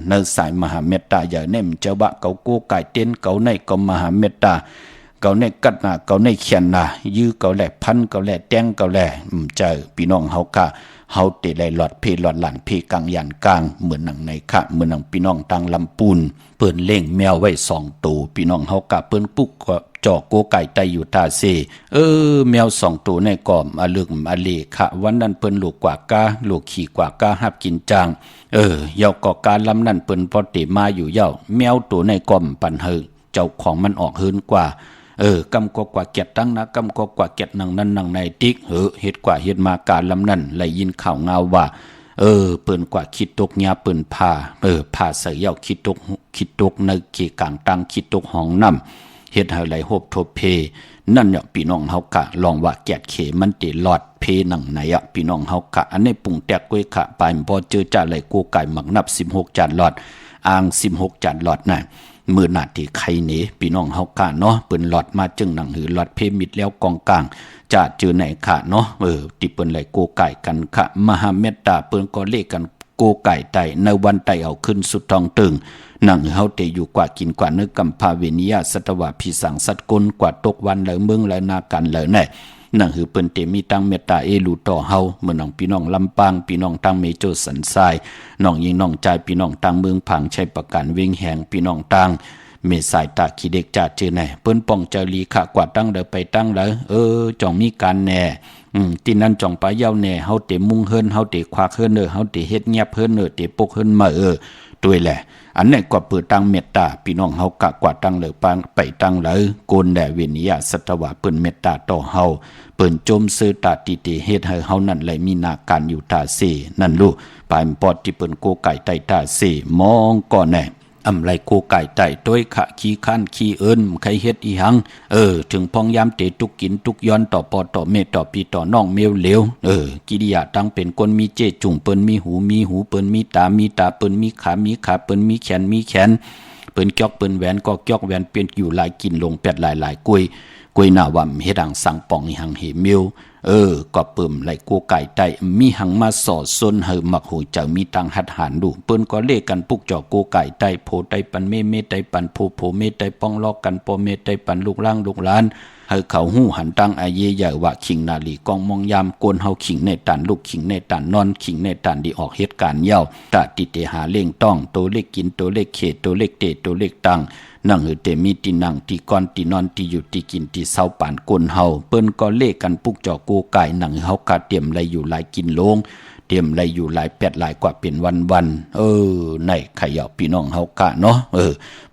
ในสายมหาเมตตาอย่าเน่มเจ้าบะเกาโก้ไก่เต้นเกาในก็มหาเมตตาเกาในกัดนาเกาในเขียนนายื้อเกาแหลพันเกาแหลแต้งเกาแหลเจอพี่น้องเฮากะเฮาเตะไหลหลอดเพหลอดหลานเพกลางยันกลางเหมือนหนังในค่ะเหมือนหนังพี่น้องตังลำปูนเปิ้นเล่งแมวไว้2ตัวพี่น้องเฮากะเปิ้นปุ๊กก็จอกโกไก่ไตอยู่ตาเซแมว2ตัวในก่อมอลึกอเลค่ะวันนั้นเปิ้นลูกกว่ากาลูกขี่กว่ากาหับกินจางเยาก่อการลำนั้นเปิ้นพอเตมาอยู่เย้าแมวตัวในก่อมปันเฮเจ้าของมันออกเฮินกว่ากำก็กว่าเกียรตั้งนะกำก็กว่าเกียรนังนั้นนังในติ๊กเฮ็ดกว่าเฮ็ดมาการลำนั้นไหลยินข่าวเงาว่าเปิ้นกว่าคิดตกญาเปิ้นพาใส่เย้าคิดตกในเขกลางตังคิดตกห้องน้ำเฮ็ดให้ไหลโฮบทบเพนั่นเนี่ยพี่น้องเฮากะลองว่าแกดเขมันติหลอดเพหนังไหนอ่ะพี่น้องเฮากะอันนี้ปรุงแตกก้วยขะไปพอเจอจ่าไหลกูไก่หมักนับ16จานหลอดอ่าง16จานหลอดน่ะมือหนาที่ใครหนีพี่น้องเฮากะเนาะเปิ้นหลอดมาจึงหนังหือหลอดเพมิดแล้วกองกลางจะเจอไหนค่ะเนาะที่เปิ้นไหลกูไก่กันค่ะมหาเมตตาเปิ้นก็เลขกันกูไก่ไตในวันไตเอาขึ้นสุดทองตึงนั่งเฮาเตอยู่กว่ากินกว่าเนื้อกำพาเวนิยาสัตวะพิสังสัตกุลกว่าตกวันเลยเมืองเลยนากันเลยแน่นั่งหือเปิ้นเตมีตังเมตตาลูต่อเฮาเมื่อน้องพี่น้องลำปางพี่น้องตังเมโจสันทรายน้องยิงน้องใจพี่น้องตังเมืองผังใช้ประกันเวงแหงพี่น้องตังเมสายตาขี้เด็กจ่าเจอแน่เปิ้นป้องเจลีขะกว่าตั้งเดไปตั้งเลยจ่องมีการแน่ที่นั่นจ่องไปเย้าแน่เฮาเตมุ่งเฮินเฮาเตควักเฮินเฮาเตเฮ็ดเงียบเฮินเตปกเฮินมาด้วยแหละอันนี้กว่าเปิดตั้งเมตตาพี่น้องเฮากะกว่าตั้งเลยปางไปตั้งเลยโกนแด่เวนิยาสัตวะเปิ้นเมตตาต่อเฮาเปิ้นจมซื้อตาติเตเฮ็ดให้เฮานั่นเลยมีนาการอยู่ตาเสนั่นลูกปายปอดที่เปิ้นโกไก่ไตตาเสมองก่อนแน่ไรโกไก่ไต่ต้วยขะขี้ข้านขี้เอิญใครเฮ็ดอีหังถึงพองยามเตตุกกินตุกย้อนต่อปอต่อเมต่อปีต่อน้องเมวเหลวกิริยาตั้งเป็นคนมีเจจุ่งเปิ้นมีหูเปิ้นมีตาเปิ้นมีขาเปิ้นมีแขนเปิ้นจอกเปิ้นแหวนก็จอกแหวนเปลี่ยนอยู่หลายกินลงแปดหลายกวยหน้าว่ำเฮ็ดหังสังป่องอีหังเหมิวก็เปิ่มไหลกูไก่ไตมีหังมาสอดซนเฮมักหูเจ้ามีตังหัดหานดูเปิ้นก็เลกันปุกจอกูไก่ไตโพไตปันเมไตปันโพเมไตป้องลอกกันปอเมไตปันลูกล่างลูกล้านเฮเขาหู้หันตังอาเยใหญ่ว่าขิงนาลีกองมองยามโกนเฮาขิงในตันลูกขิงในตันนอนขิงในตันดีออกเหตุการณ์เย้าตาติเตหาเล่งต้องโตเล็กกินโตเล็กเขโตเล็กเตโตเล็กตังนั่งเตมีตีนั่งตีก้อนตีนอนตีอยู่ตีกินตีเศร้าป่านกลเฮาเปิ้นก็เลกันปุกจอกูไก่นั่งเฮากะเตรียมไรอยู่หลายกินโลงเตรียมไรอยู่หลายแปดหลายกว่าเป็นวันในขยาพี่น้องเฮากะเนาะ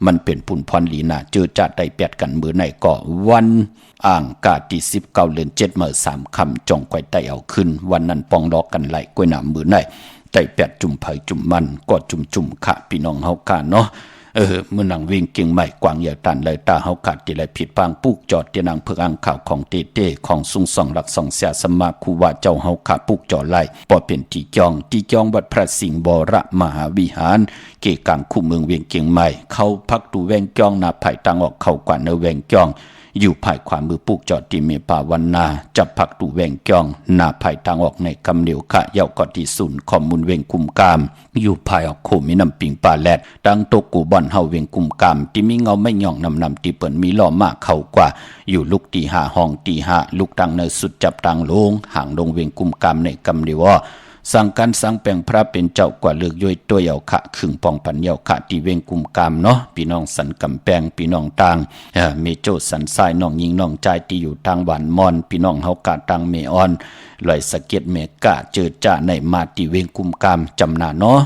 มันเป็นปุ่นพรลีน่ะเจอจัดได้แปดกันมือในก็วันอ่างกาที่19เดือน7มื้อ3ค่ำจ่องไกวไตเอาขึ้นวันนั้นปองดอกกันไหลกล้วยหนามมือในไตแปดจุ่มไผจุ่มมันก็จุ่มขะพี่น้องเฮากะเนาะเมื่อนังวิ่งเก่งใหม่กวางเหยียตันเลยตาเฮากัดที่ไรผิดปางปุกจอดที่นางเพื่ออ่างข่าวของเต้ของสุงส่องหลักส่องเสียสมาคูว่าเจ้าเฮาขาปุกจอดไล่ปอเป็นที่จองวัดพระสิงห์บรมหาวิหารเกกลางคู่เมืองเวียงเก่งใหม่เข้าพักตูแวงจองนาไผ่ตังออกเข้ากว่าเนแวงจองอยู่ภายขวามือปุกจอดที่เมปาวันนาจับพักตูแวงจองนาไผ่ตังออกในกำเหนียวขะเยากอที่ศูนย์ข้อมูลเวงกุมกามอยู่ภายออกโคมีน้ำปิงปลาแลดดังตกกูบ่อนเฮาเวงกุมกามที่มีเงาไม่ย่องนำที่เปิ่นมีล้อมากเข้ากว่าอยู่ลุกตีห้าห้องตีห้าลุกตังในสุดจับตังลงห่างลงเวงกุมกามในกำเหนียวสั่งการสั่งแปลงพระเป็นเจ้ากว่าเลือกย่อยตัวเยาขะขึงปองปันเยาขะที่เวงกุมกามเนาะพี่น้องสันกำแปงพี่น้องต่างเมโจสันทรายน้องยิงน้องใจที่อยู่ทางหวานมอนพี่น้องเฮากะตังเมออนลอยสะเก็ดเมกะเจอจ่าในมาที่เวงกุมกามจำหน้าเนาะ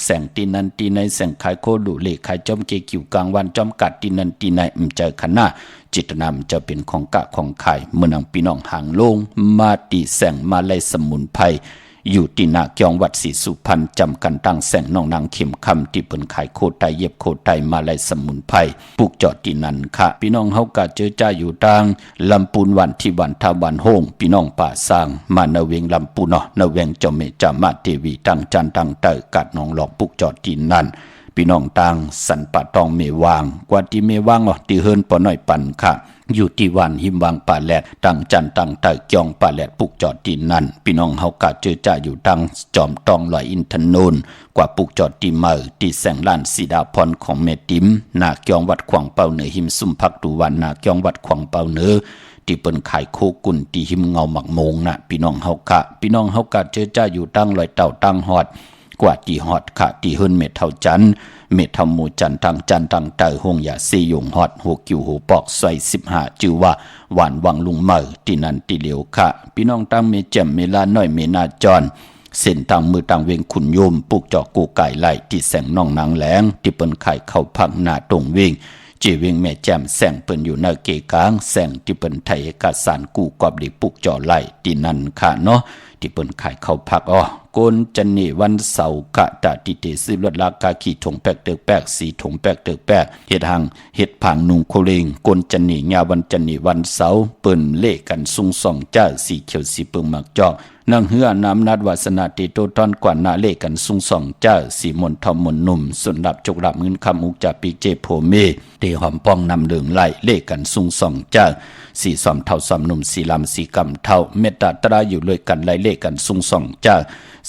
แสงตีนันตีในแสงขายโคดุเลขายจอมเกกิวกลางวันจอมกัดตีนันตีในเจอขณะจิตนำจะเป็นของกะของไข่เมื่อนังพี่น้องห่างลงมาตีแสงมาไล่สมุนไพร อยู่ที่นาเกียงวัดศรีสุพรรณจำกันตั้งแสงน้องนางเข็มคำที่เปิ้นขายโคไตเย็บโคไตมาลัยสมุนไพรปลูกจอดที่นั่นค่ะพี่น้องเฮากะเจอจ้าอยู่ดังลำปูนวันที่วันทาวันโฮงพี่น้องป่าสร้างมานาเวงลำปูนนาเวงเจ้าเมจามาเทวีตั้งจันตั้งเตอกัดน้องหลอกปลูกจอดที่นั่นพี่น้องต่างสันปะตองเมวางกว่าที่เมวางที่เฮิรนปอน้อยปันค่ะอยู่ที่วันหิมวางป่าแหลดตั้งจันตั้งเตอเกียงป่าแหลดปลูกจอดที่นั่นพี่น้องเฮากะเจอจ้าอยู่ดังจอมตองลอยอินทนนท์กว่าปลูกจอดที่เมือที่แสงล้านสีดาพรของเมติมนาเกียงวัดขวางเป่าเหนือหิมซุ่มพักดูวันนาเกียงวัดขวางเป่าเหนือที่เปิ้นขายโคกุนที่หิมเงาหมักโมงนะพี่น้องเฮากะเจอจ้าอยู่ตั้งลอยเต่าตั้งฮอดกว่าที่ฮอดค่ะที่เฮิรนเม็ดเท่าจันเม็ดเท่าหมู่จันตั้งจันตั้งเตอหงยาซียงฮอดหัวกิ้วหัวปอกซอย15ชื่อว่าหวานวังลุงเมอที่นั่นที่เหลียวค่ะพี่น้องตั้งเมแจ่มเมลาน้อยเมนาจรเส้นทางมือต่างเวงขุนโยมปลูกจอกกูไก่ไหลที่แสงน้องนางแหลงที่เปิ้นไข่เข้าพังหน้าตรงเวงจีเวงแม่แจ่มแสงเปิ้นอยู่ในเกกลางแสงที่เปิ้นไทยเอกสารกูกอบดิปลูกจอไหลที่นั่นค่ะเนาะที่เปิ้นไข่เข้าพักโกนจันนี่วันเสาร์กะตะติเตซื้อรถลากาขี่ถงแปกเตกแปกสีถงแปกเตกแปกเฮ็ดหังเฮ็ดผังนุงโคเลงโกนจันนี่ญาวันจันนี่วันเสาร์เปิ้นเล่กันซุงส่องจ้าสีเขียวสีเปิงมักจอกนั่งเฮือน้ำนัดวาสนาติโตตอนกว่านาเล่กันซุงส่องจ้าสีมนทอมมนนุ่มสุนดับจกดับเงินคำอุกจากปีเจโพเมเตหอมป้องนำเหลืองไหลเล่กันซุงส่องจ้าสีสอมเท่าสอมนุ่มสีลำสีกำเท่าเมตตาตราอยู่เลยกันไล่เล่กันซุงส่องจ้า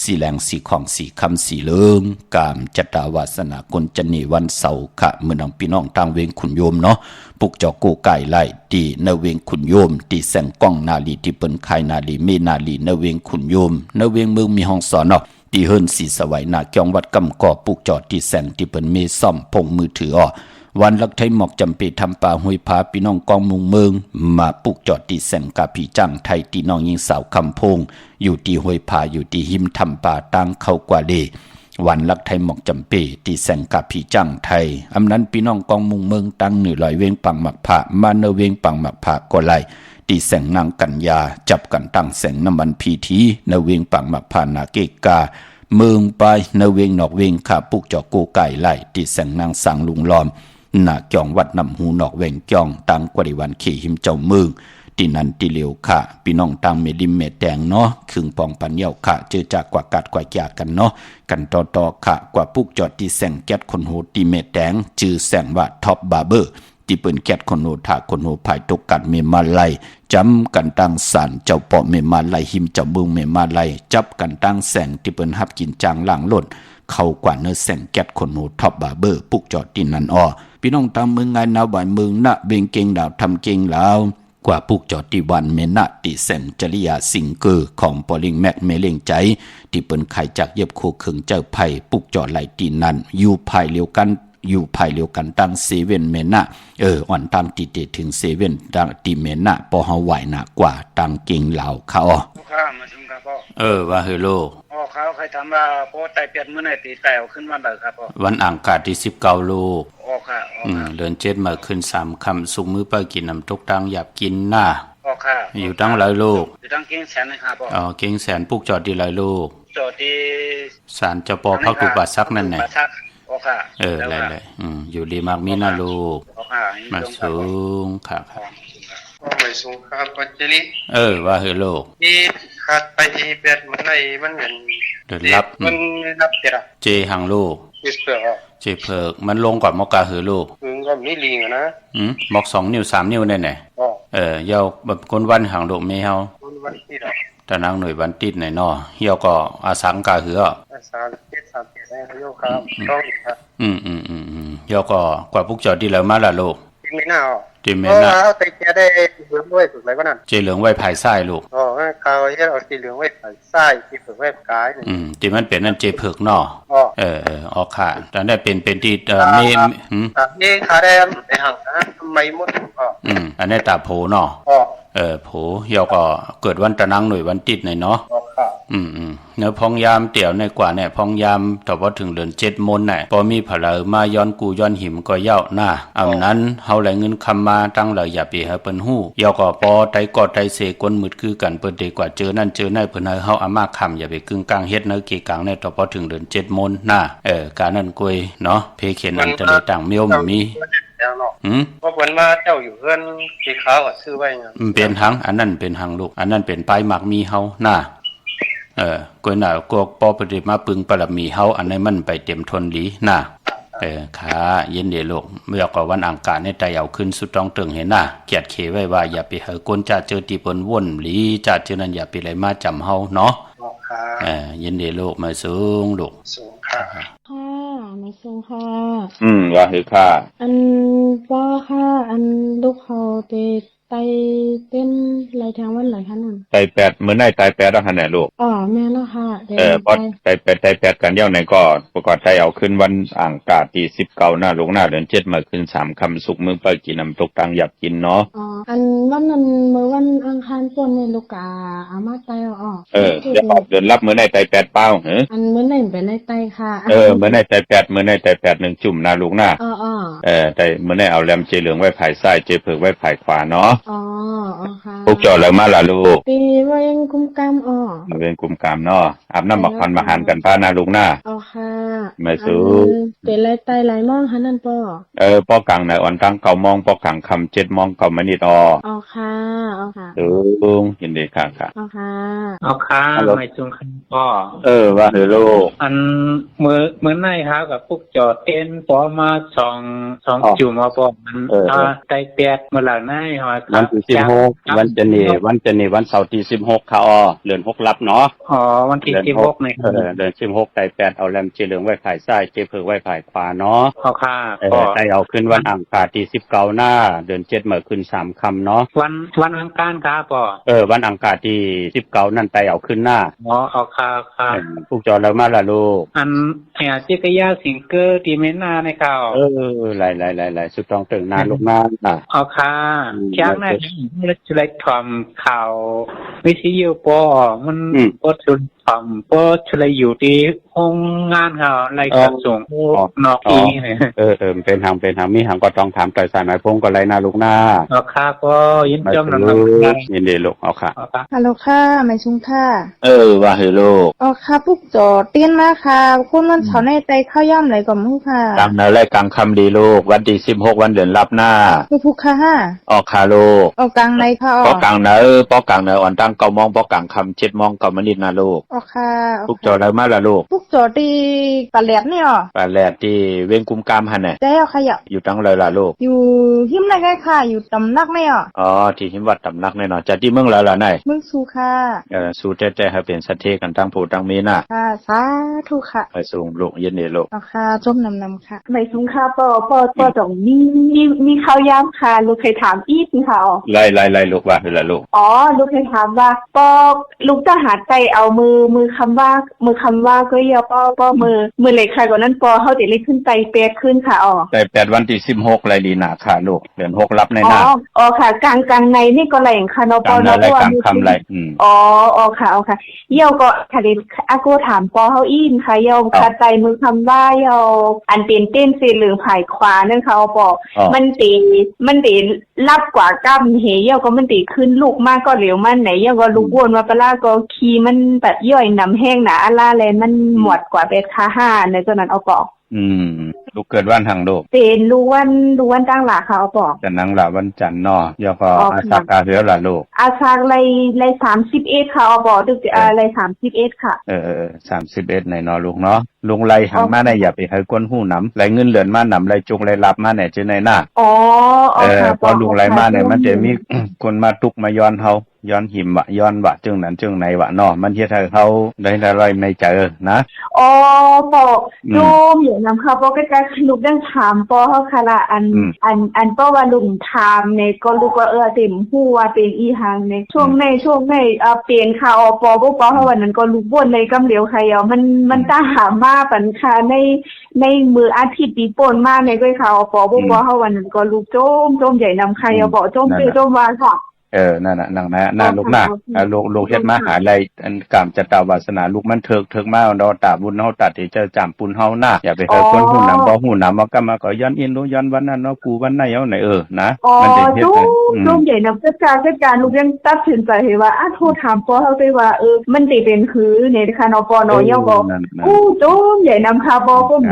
สีแหลงสีของสีคำสีเหลืองกามจตาวาสนากลจันนีวันเสาร์ขะเมื่อน้องพี่น้องต่างเวงขุนโยมเนาะปลุกจอกกูไก่ไล่ตีนเวงขุนโยมตีแสงกล้องนาลีที่เปิ้นคายนาลีเมนาลีนเวงขุนโยมนเวงเมืองมีห้องสอนเนาะตีเฮิรนสีสวัยนาเกียงวัดกำก่อปลุกจอดที่แสงที่เปิ้นเมซ่อมพงมือถือวันลักไทยหมอกจำเปทำป่าห้วยผาพี่น้องกองมุงเมืองมาปลุกจอดที่แสงกาผีจังไทยที่น้องยิงสาวคำพงอยู่ที่ห้วยผาอยู่ที่หิมทำป่าตั้งเข้ากว่าเดวันลักไทยหมอกจำเปที่แสงกาผีจังไทยอำนั้นพี่น้องกองมุงเมืองตั้งหนึ่งลอยเวงปังหมักผามาเนเวงปังหมักผาก็ไล่ที่แสงนางกัญญาจับกันตั้งแสงน้ำมันพีทีเนเวงปังหมักผานาเกกาเมืองไปเนเวงนอกเวงขาปลุกจอกูไก่ไล่ที่แสงนางสังลุงล้อมนาเกียงวัดนำหูนอกแหวงเกียงตังกว่าดิวันขี่หิมเจ้าเมืองที่นันที่เหลียวค่ะพี่น้องตังเมลิมเมแดงเนาะครึ่งปองปันเยี่ยวค่ะเจอจากกว่ากัดกว่าจากกันเนาะกันต่อค่ะกว่าปุกจอดที่แสงแก๊สคนโหตีเมแดงจื่อแสงว่าท็อปบาร์เบอร์ที่เปิ้นแก๊สคนโหถาคนโหภายตกกัดเมมาไลจำกันตั้งสารเจ้าปอเมมาไลหิมเจ้าเมืองเมมาไลจับกันตั้งแสงที่เปิ้นฮับกินจางล่างล้นเข้ากว่าเนื้อแสงแก๊สคนโหท็อปบาร์เบอร์ปุกจอดที่นั่นพี่น้องตามเมืองไงนาบ่ายเมืองนะเบงเก่งดาวทำเก่งแล้วกว่าปลูกจอดที่วันเมนะติแสงจริยาสิงเกอร์ของปอลิงแม็กเมเลงใจที่เปิ้นไข่จากเย็บโคเคิงเจ้าไผ่ปลูกจอดไหลตีนั้นอยู่ภายเลียวกันตั้งเซเว่นเมนะอ่อนตั้งติเตถึงเซเว่นตั้งติเมนะปอเฮาไหวหนักกว่าตั้งเก่งเหล่าเขาข้ามาถึงครับพ่อว่าเฮโลเขาใครทำว่าโปไตเปียนมื้อไหนตีแตวขึ้นวันใดครับพ่อวันอังคารที่19ลูกค่ะเดือน7มาขึ้น3ค่ำสุกมื้อไปกินน้ำตกตังหยาบกินหน้าค่ะอยู่ตั้งหลายลูกอยู่ตั้งเก่งแสนนะครับพ่อเก่งแสนปลูกจอดที่หลายลูกจอดที่ศาลเจ้าปอพักตุบาซักนั่นแหละค่ะหลายอยู่ดีมากมีนะลูกมาสูงค่ะไม่สูงครับปัจจุบันว่าเฮโลที่ขาดไปเปียนมันไหนมันเหมือนเดินรับมันรับเจหังลูกเจเพิกมันลงก่อนมอกาเฮโลก็มีลิงนะมอก2นิ้ว3นิ้วแน่ๆยาวแบบคนวันหังโดเมเฮาตะนางหน่วยวันติดไหนเนาะเหี่ยวก็อาสังกาเหืออาสังเจ็ดสามเจ็ดได้โยครับต้องอีกครับเหี่ยวก็กว่าพวกจอดที่แล้วมาละลูกไม่น่าที่เมน่าแต่แกได้เหลืองไว้ฝึกอะไรก็นั่นเจเหลืองไว้ภายซ้ายลูกเขาเอาสีเหลืองไว้ภายซ้ายที่ฝึกไว้กายที่มันเป็นนั่นเจเผือกเนาะค่ะแต่ได้เป็นที่นี่ขาแดงไอ้ห่างนะทำไมมดอันนี้ตาโพเนาะ โผยอก็เกิดวันตะนังหน่วยวันติดหน่อยเนาะ อ๋อค่ะ เนื้อพองยามเตี่ยวในกว่าเนี่ยพองยามถ้าว่าถึงเดือน7 มนน่ะพอมีผลมาย้อนกูย้อนหิมก็เย้าหน้าอำนั้นเฮาไหลเงินคำมาตั้งเลยอย่าไปเฮาเปิ้นฮู้ยอก็ปอไตกอดไตเสกนมืดคือกันเปิ้นดีกว่าเจอนั่นเจอนั่นเพิ่นให้เฮาอามาคำอย่าไปกึ่งกลางเฮ็ดเนื้อเกกลางในถ้าพอถึงเดือน7 มนน่ะการนั้นกวยเนาะเพเขียนอันตะเลต่างเมียวมี แล้วเนาะว่าเพิ่นมาเจ้าอยู่เฮือนสีขาวก็ซื้อไว้หยังเป็นหังอันนั้นเป็นหังลูกอันนั้นเป็นปลายหมากมีเฮาน่ะกวยน่ะกวกปอปฏิมาปึงปรมีเฮาอันนั้นมันไปเต็มทนหลีน่ะขาเย็นเดียวลูกเมื่อก็วันอังคารในใจเอาขึ้นสุดต้องตึงเห็นน่ะเกียดเขไว้ว่าอย่าไปเฮากนจะเจอตีปนว่นหลีจะเจอนั้นอย่าไปไหลมาจำเฮาเนาะเย็นเดียวลูกมาสูงลูกสูงค่ะไม่สูงค่ะว่าคือค่ะอันว่าค่ะอันลูกเขาไปไตเป็นหลายทางวันหลายคันนั่นไต8มื้อไหนไต8แล้วหั่นน่ะลูกแม่แล้วค่ะพอไต8กันเดียวไหนก็ประกอบไตเอาขึ้นวันอังคารที่19หน้าลงหน้าเดือน7มาขึ้น3ค่ำสุกมื้อไปกินน้ำตกตังอยากกินเนาะอันวันนั้นมื้อวันอังคารป่นนี่ลูกกาอามาไตเอาจะออกเดือนรับมื้อไหนไต8เป้าอันมื้อไหนไปไล่ไตค่ะมื้อไหนไต8มื้อไหนไต8 1จุ่มหน้าลูกหน้าไตมื้อไหนเอาแหลมเจเหลืองไว้ภายซ้ายเจเผือกไว้ภายขวาเนาะค่ะพวกจอแล้วมาล่ะลูกปีเวงกุมกามเวงกุมกามเนาะอาบน้ำบักพันมาหารกันป้านาลูกหน้าค่ะไม่สู้เป็นไรไตหลายมองหันนั่นป่อป้อกลางไหนอ่อนตั้ง9 มองป้อกลางคำ7 มอง9 มนิดค่ะค่ะยินดีค่ะค่ะค่ะไม่ซุงคันป่อว่าลูกอันมื้อไหนครับกับพวกจอเต้นปอมา2จุ่มมาป่อมันไตแปดมื้อหลังไหนวันที่16วันจันทร์วันเสาร์ที่16ค่ะเดือน6รับเนาะวันที่16นี่เดือน16ไต8เอาแลมเจเหลืองไว้ภายซ้ายเจเผือกไว้ภายขวาเนาะค่ะไตเอาขึ้นวันอังคารที่19หน้าเดือน7มาขึ้น3ค่ำเนาะวันอังคารครับป่อวันอังคารที่19นั่นไตเอาขึ้นหน้าค่ะพวกจอแล้วมาล่ะลูกอันจิกยาสิงเกอร์ที่เมนาในข่าวหลายๆสุดต้องตึงนานลูกหน้าค่ะแค่นั้นจะได้ทำข่าววิทยุปอมันปอชุนทำปอชลอยู่ที่ห้องงานเขารายการส่งนอกอีเนี่ยเป็นทางมีทางก็ต้องถามต่อยสายหมายพงก็ไรนะลูกหน้าค่ะก็ยินจมน้ำยินดีลูกค่ะฮัลโหลค่ะไม่ชุงค่ะว่าเฮโลค่ะพวกจอเตี้ยนมาค่ะคุณมันเฉาในใจข้าวย่ำไหลก่อนมึงค่ะกลางนาแรกกลางคำดีลูกวันที่16วันเดือนรับหน้าพวกค่ะค่ะลูกกลางในค่ะป้อกลางเนป้อกลางเนอ่อนตั้ง9 มองป้อกลางคำ7 มอง9 มนิดนะลูกค่ะพวกจอแล้วมาล่ะลูกพวกจอที่ปลาแหลดเนี่ยปลาแหลดที่เวงกุมกามหั่นน่ะได้ขยับอยู่ตั้งเลยล่ะลูกอยู่หิมไหนกันค่ะอยู่ตำนักไหมที่หิมวัดตำนักแน่นอนจะที่เมืองแล้วล่ะไหนเมืองสูค่ะสูแต่ให้เป็นสัตเทกันตั้งผู้ตั้งมีน่ะค่ะสาธุค่ะไปสูงลูกยินดีลูกค่ะจมนำค่ะไม่สูงค่ะปอตรงมีข้าวยำค่ะลูกเคยถามอีกค่ะไล่ลูกว่าคือละลูกลูกเคยถามว่าปอลูกจะหาใจเอามือคำว่าก็เยอะปอมือเล็กค่ะกว่านั้นปอเขาจะเล็กขึ้นไตแปดขึ้นค่ะไต8วันที่16ไรดีหนาค่ะลูกเดือน6รับในหน้าค่ะกลางในนี่ก็แหล่งค่ะเนาะปอเนาะว่ามีคำไรค่ะเยี่ยวก็ค่ะเดอากูถามปอเขาอินค่ะเยี่ยวค่ะใจมือคำว่าเยี่ยวอันเป็นเต้นสีเหลืองผายขวานั่นค่ะปอมันตีรับกว่ากั้มเหี่ยวก็มันตีขึ้นลูกมากก็เร็วมันไหนเยี่ยวก็ลูกวนมาปลาก็คีมันแบบย่อยน้ำแห้งหนาอะไรเลยมันหมดกว่าเบ็ดค่า5ในตัวนั้นเอาปอกลูกเกิดวันทางโลกเป็นลูกวันตั้งหลาค่ะเอาบอกจะนั่งหลาวันจันทร์เนาะยอก็อาสากาเหือหลาลูกอาสากไร31ค่ะเอาบอกดึกไร31ค่ะ31ในนอลูกเนาะลุงไรหางมาในอย่าไปให้ก้นหู้น้ำไรเงินเหลือนมาหนำไรจงไรรับมาไหนจะในหน้าพอลุงไรมาเนี่ยมันจะมีคนมาตุกมาย้อนเฮาย้อนหิมวะย้อนวะจึงนั้นจึงไหนวะเนาะมันเฮ็ดให้เขาได้อะไรไม่เจอนะบอกโยมอยู่นำเขาบอกใกล้ๆลูกยังถามปอเฮาค่ะละอันปอว่าลุงถามเนี่ยก็ลูกว่าเต็มฮู้ว่าเป็นอีหังเนี่ยช่วงในเปลี่ยนข่าวปอบ่ปอเฮาวันนั้นก็ลูกบ่นในกำเหลียวใครมันตาหามาปันค่ะในมืออาทิตย์ปีป่นมาในก้อยข่าวปอบ่ปอเฮาวันนั้นก็ลูกโจมใหญ่นำใครบอกโจมว่าค่ะ นั่นน่ะนางนะลูกนะลูกเฮ็ดมาหาอะไรอันกามจะตาวาสนาลูกมันเถิกมาเนาะตาบุญเฮาตัดที่เจ้าจำปุนเฮานะอย่าไปเฮาคนหูนำบ่หูนำก็มาก็ย้อนอินรู้ย้อนวันนั้นเนาะกูวันไหนเอาไหนนะมันจะเฮ็ดจุ้มใหญ่นำจัดการลูกยังตัดสินใจว่าโทรถามปอเฮาได้ว่ามันสิเป็นคือในค่ะเนาะปอเนาะเยาบ่จุ้มใหญ่นำค่ะบ่ป้อมถ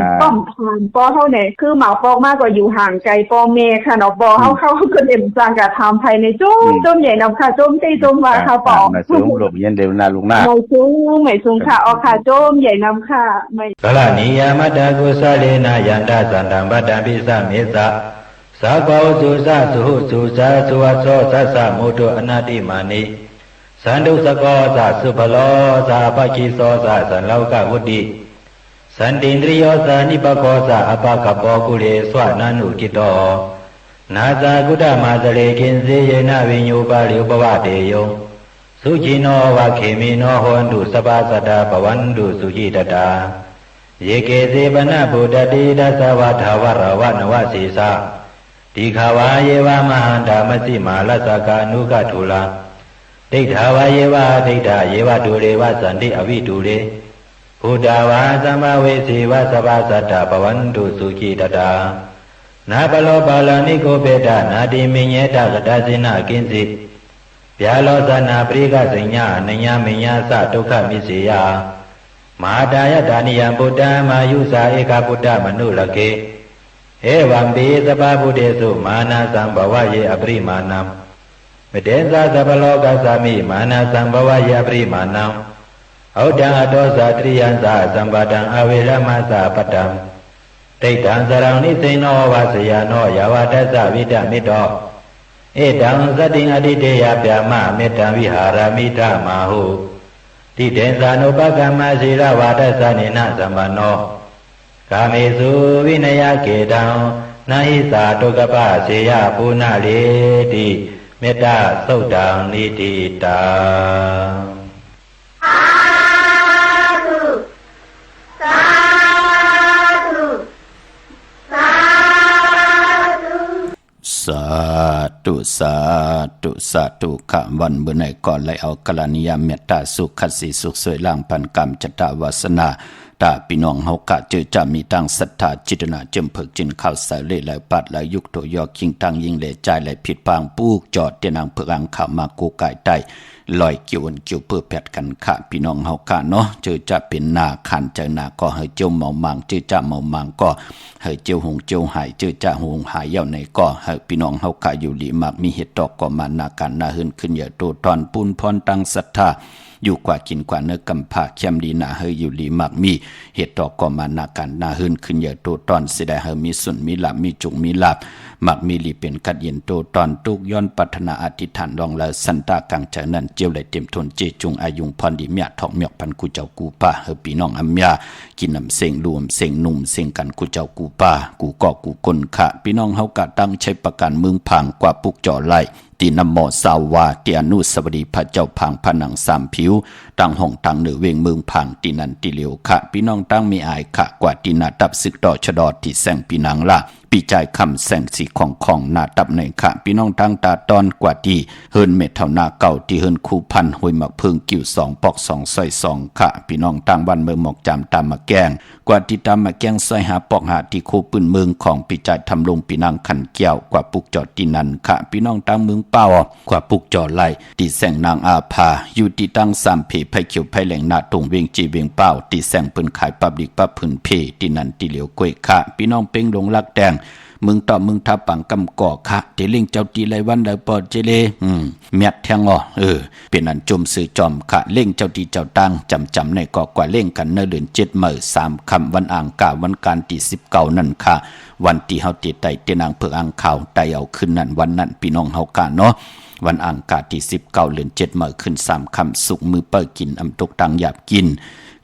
ามปอเฮาเนี่ยคือหมาปอกมากก็อยู่ห่างไกลปอแม่ค่ะเนาะบ่เฮาก็เต็มสร้างกะทำภายในจุ้มใหญ่นำค่ะจุ้มตีจุ้มว่าค่ะปอมาสูงลงเย็นเร็วนะลูกนะไม่สูงค่ะค่ะจุ้มใหญ่นำค่ะไม่กลนิยามตะกุสเลนะยันตสันตังปัตตปิสะเมสะสาภาวสุสะสุหุสุสะสุวัสโสสัสสะโมตุอนาติมานิสันตุสกอสะสุภโลสะภคิโสสะสันโลกวุติสันตินทริโยสะนิปโกสะอปะกปโปกุเลสวะนันุกิโตนาซากุตมาสเลกินเสยนะวิญญูปาลิอุปวะเตโยสุจิโนวะเขมิโนโหนตุสปาสัตตาปวันตุสุจิตตาเยเกเสปนะบุตติดัสสวะทาวรวะนวะสีสะติขาวาเยวามหันตามสิมาลัสสกานุกทุลาติถาวาเยวาติถาเยวดุเรวะสันติอวิดุเรพุทธาวาสัมมาเวสีวะสปาสัตตาปวันตุสุจิตตานาปโลปาลานิโกเปตานาติมิญเยตากตาสินากินสิဗျာလောသနာပရိကစိညာနညာမညာသဒုက္ခမိစေယမဟာတာယဒါနိယံဗုဒ္ဓမာယုဇာဧကဗုဒ္ဓမနုလကေဧဝံပိသဗ္ဗဗုဒ္ဓေသုမာနာသံဘဝယေအပရိမာဏံမတေသသဗ္ဗလောကသမိမာနာသံဘဝယေအပရိမာဏံဩဒံအတောဇာတရိယံသာသံပါတံအဝေရမသပတ္တံဒိဋ္ဌံသရံနိသိဏောဝါစယနောယဝတ္တသဝိတမိတောเอตังสติงอดิเตยปยามะเมตังวิหารมิธามาหุติเตสานุปกรรมสีรวาทสเนนะสัมปันโนกาเมสุวินยเกตังนาหิสาตุกปะเสยปุณะเลติเมตตาสุตังนิติตาสาธุขะวันเมื่อไหนก่อนเลยเอากลานิยามเมตตาสุขสีสุขสวยล่างพันกรรมจตาวาสนาตาพี่น้องเฮากะเจอจะมีตั้งศรัทธาจิตนาจมเพิกจินข้าวใส่เล่ไหลปัดไหลยุกโตยอคิงตังยิงเล่ใจไหลผิดพางปูกจอดเตียนางเพิกอังขามากูไก่ไตลอยเกี่ยวเพื่อแผดกันขะพี่น้องเฮากะเนาะเจอจะเป็นนาขันเจอนาก็เฮเจียวเมามังเจอจะเมามังก็เฮเจียวหงเจียวหายเจอจะหงหายเย่าในก็เฮพี่น้องเฮากะอยู่หลีมักมีเหตุตอกก็มานาการนาหืนขึ้นอย่าโตตอนปูนพรตั้งศรัทธาอยู่กว่ากินกว่าเนื้อกำผาเข้มดีนาเฮอยู่หลีมักมีเหตุตอกก็มานาการนาหืนขึ้นอย่าโตตอนเสดเฮมีสุนมีลาบมีจุงมีลาบมักมีลีเป็นกัดเย็นโตตอนตุกย้อนปัฒนาอธิษฐานรองละสันตากังใจนั้นเจียวไหลเต็มทนเจจุงอายุงพรดีเมียทองเมียกพันกูเจ้ากูป้าเฮปีน้องอัมยากินน้ำเสงรวมเสงนุ่มเสงกันกูเจ้ากูป้ากูกอกูกลขะพี่น้องเฮากะตั้งใช้ประกันเมืองพังกว่าปุกจ่อไหลตีนโมสาวาเตียนุสวดีพระเจ้าพังผนังสามผิวตั้งห้องตั้งเหนือเวงเมืองพังตีนันตีเหลียวขะพี่น้องตั้งมีอายขะกว่าตีนาตับศึกดอชดอที่แสงปีนังละปีใจคำแสงสีของนาตับในขะพี่น้องตั้งตาตอนกว่าที่เฮินเมเท่านาเก่าที่เฮินคูพันหวยหมักเพิงกิ่วสองปอกสองซอยสองขะพี่น้องตั้งวันเมืองหมอกจำตามมาแกงกว่าที่ตามมาแกงซอยหาปอกหาที่โคปืนเมืองของปีใจทำลงปีนังขันเกี่ยวกว่าปุกจอดตีนันขะพี่น้องตั้งเมืองเป้ากว่าปุกจอไหลตีแสงนางอาภาอยู่ที่ตั้งสามเพไผเขียวไผแหลงนาตรงเวียงจีเวียงเป้าตีแสงปืนขายปับดิกปับพื้นเพตีนันตีเหลียวกล้วยขะพี่น้องเป้งลงลักแดงมึงต่อมึงทับปังกำก่อคะเจลิงเจ้าตีไรวันไดปอดเจเลเมียดแทงเป็นอันจมสื่อจอมคะเล่งเจ้าตีเจ้าตั้งจำในก่อกว่าเล่งกันเนื้อเดือน7 มื้อ3 ค่ำวันอ่างกาวันการที่19นั่นค่ะวันที่เฮาติดไตเตนางเผือกอ่างข่าวไตเอาขึ้นนั่นวันนั้นพี่น้องเฮากะเนาะวันอ่างกาที่19เดือน7 มื้อขึ้น3 ค่ำสุกมือเปิ้กินอำตกตังหยาบกิน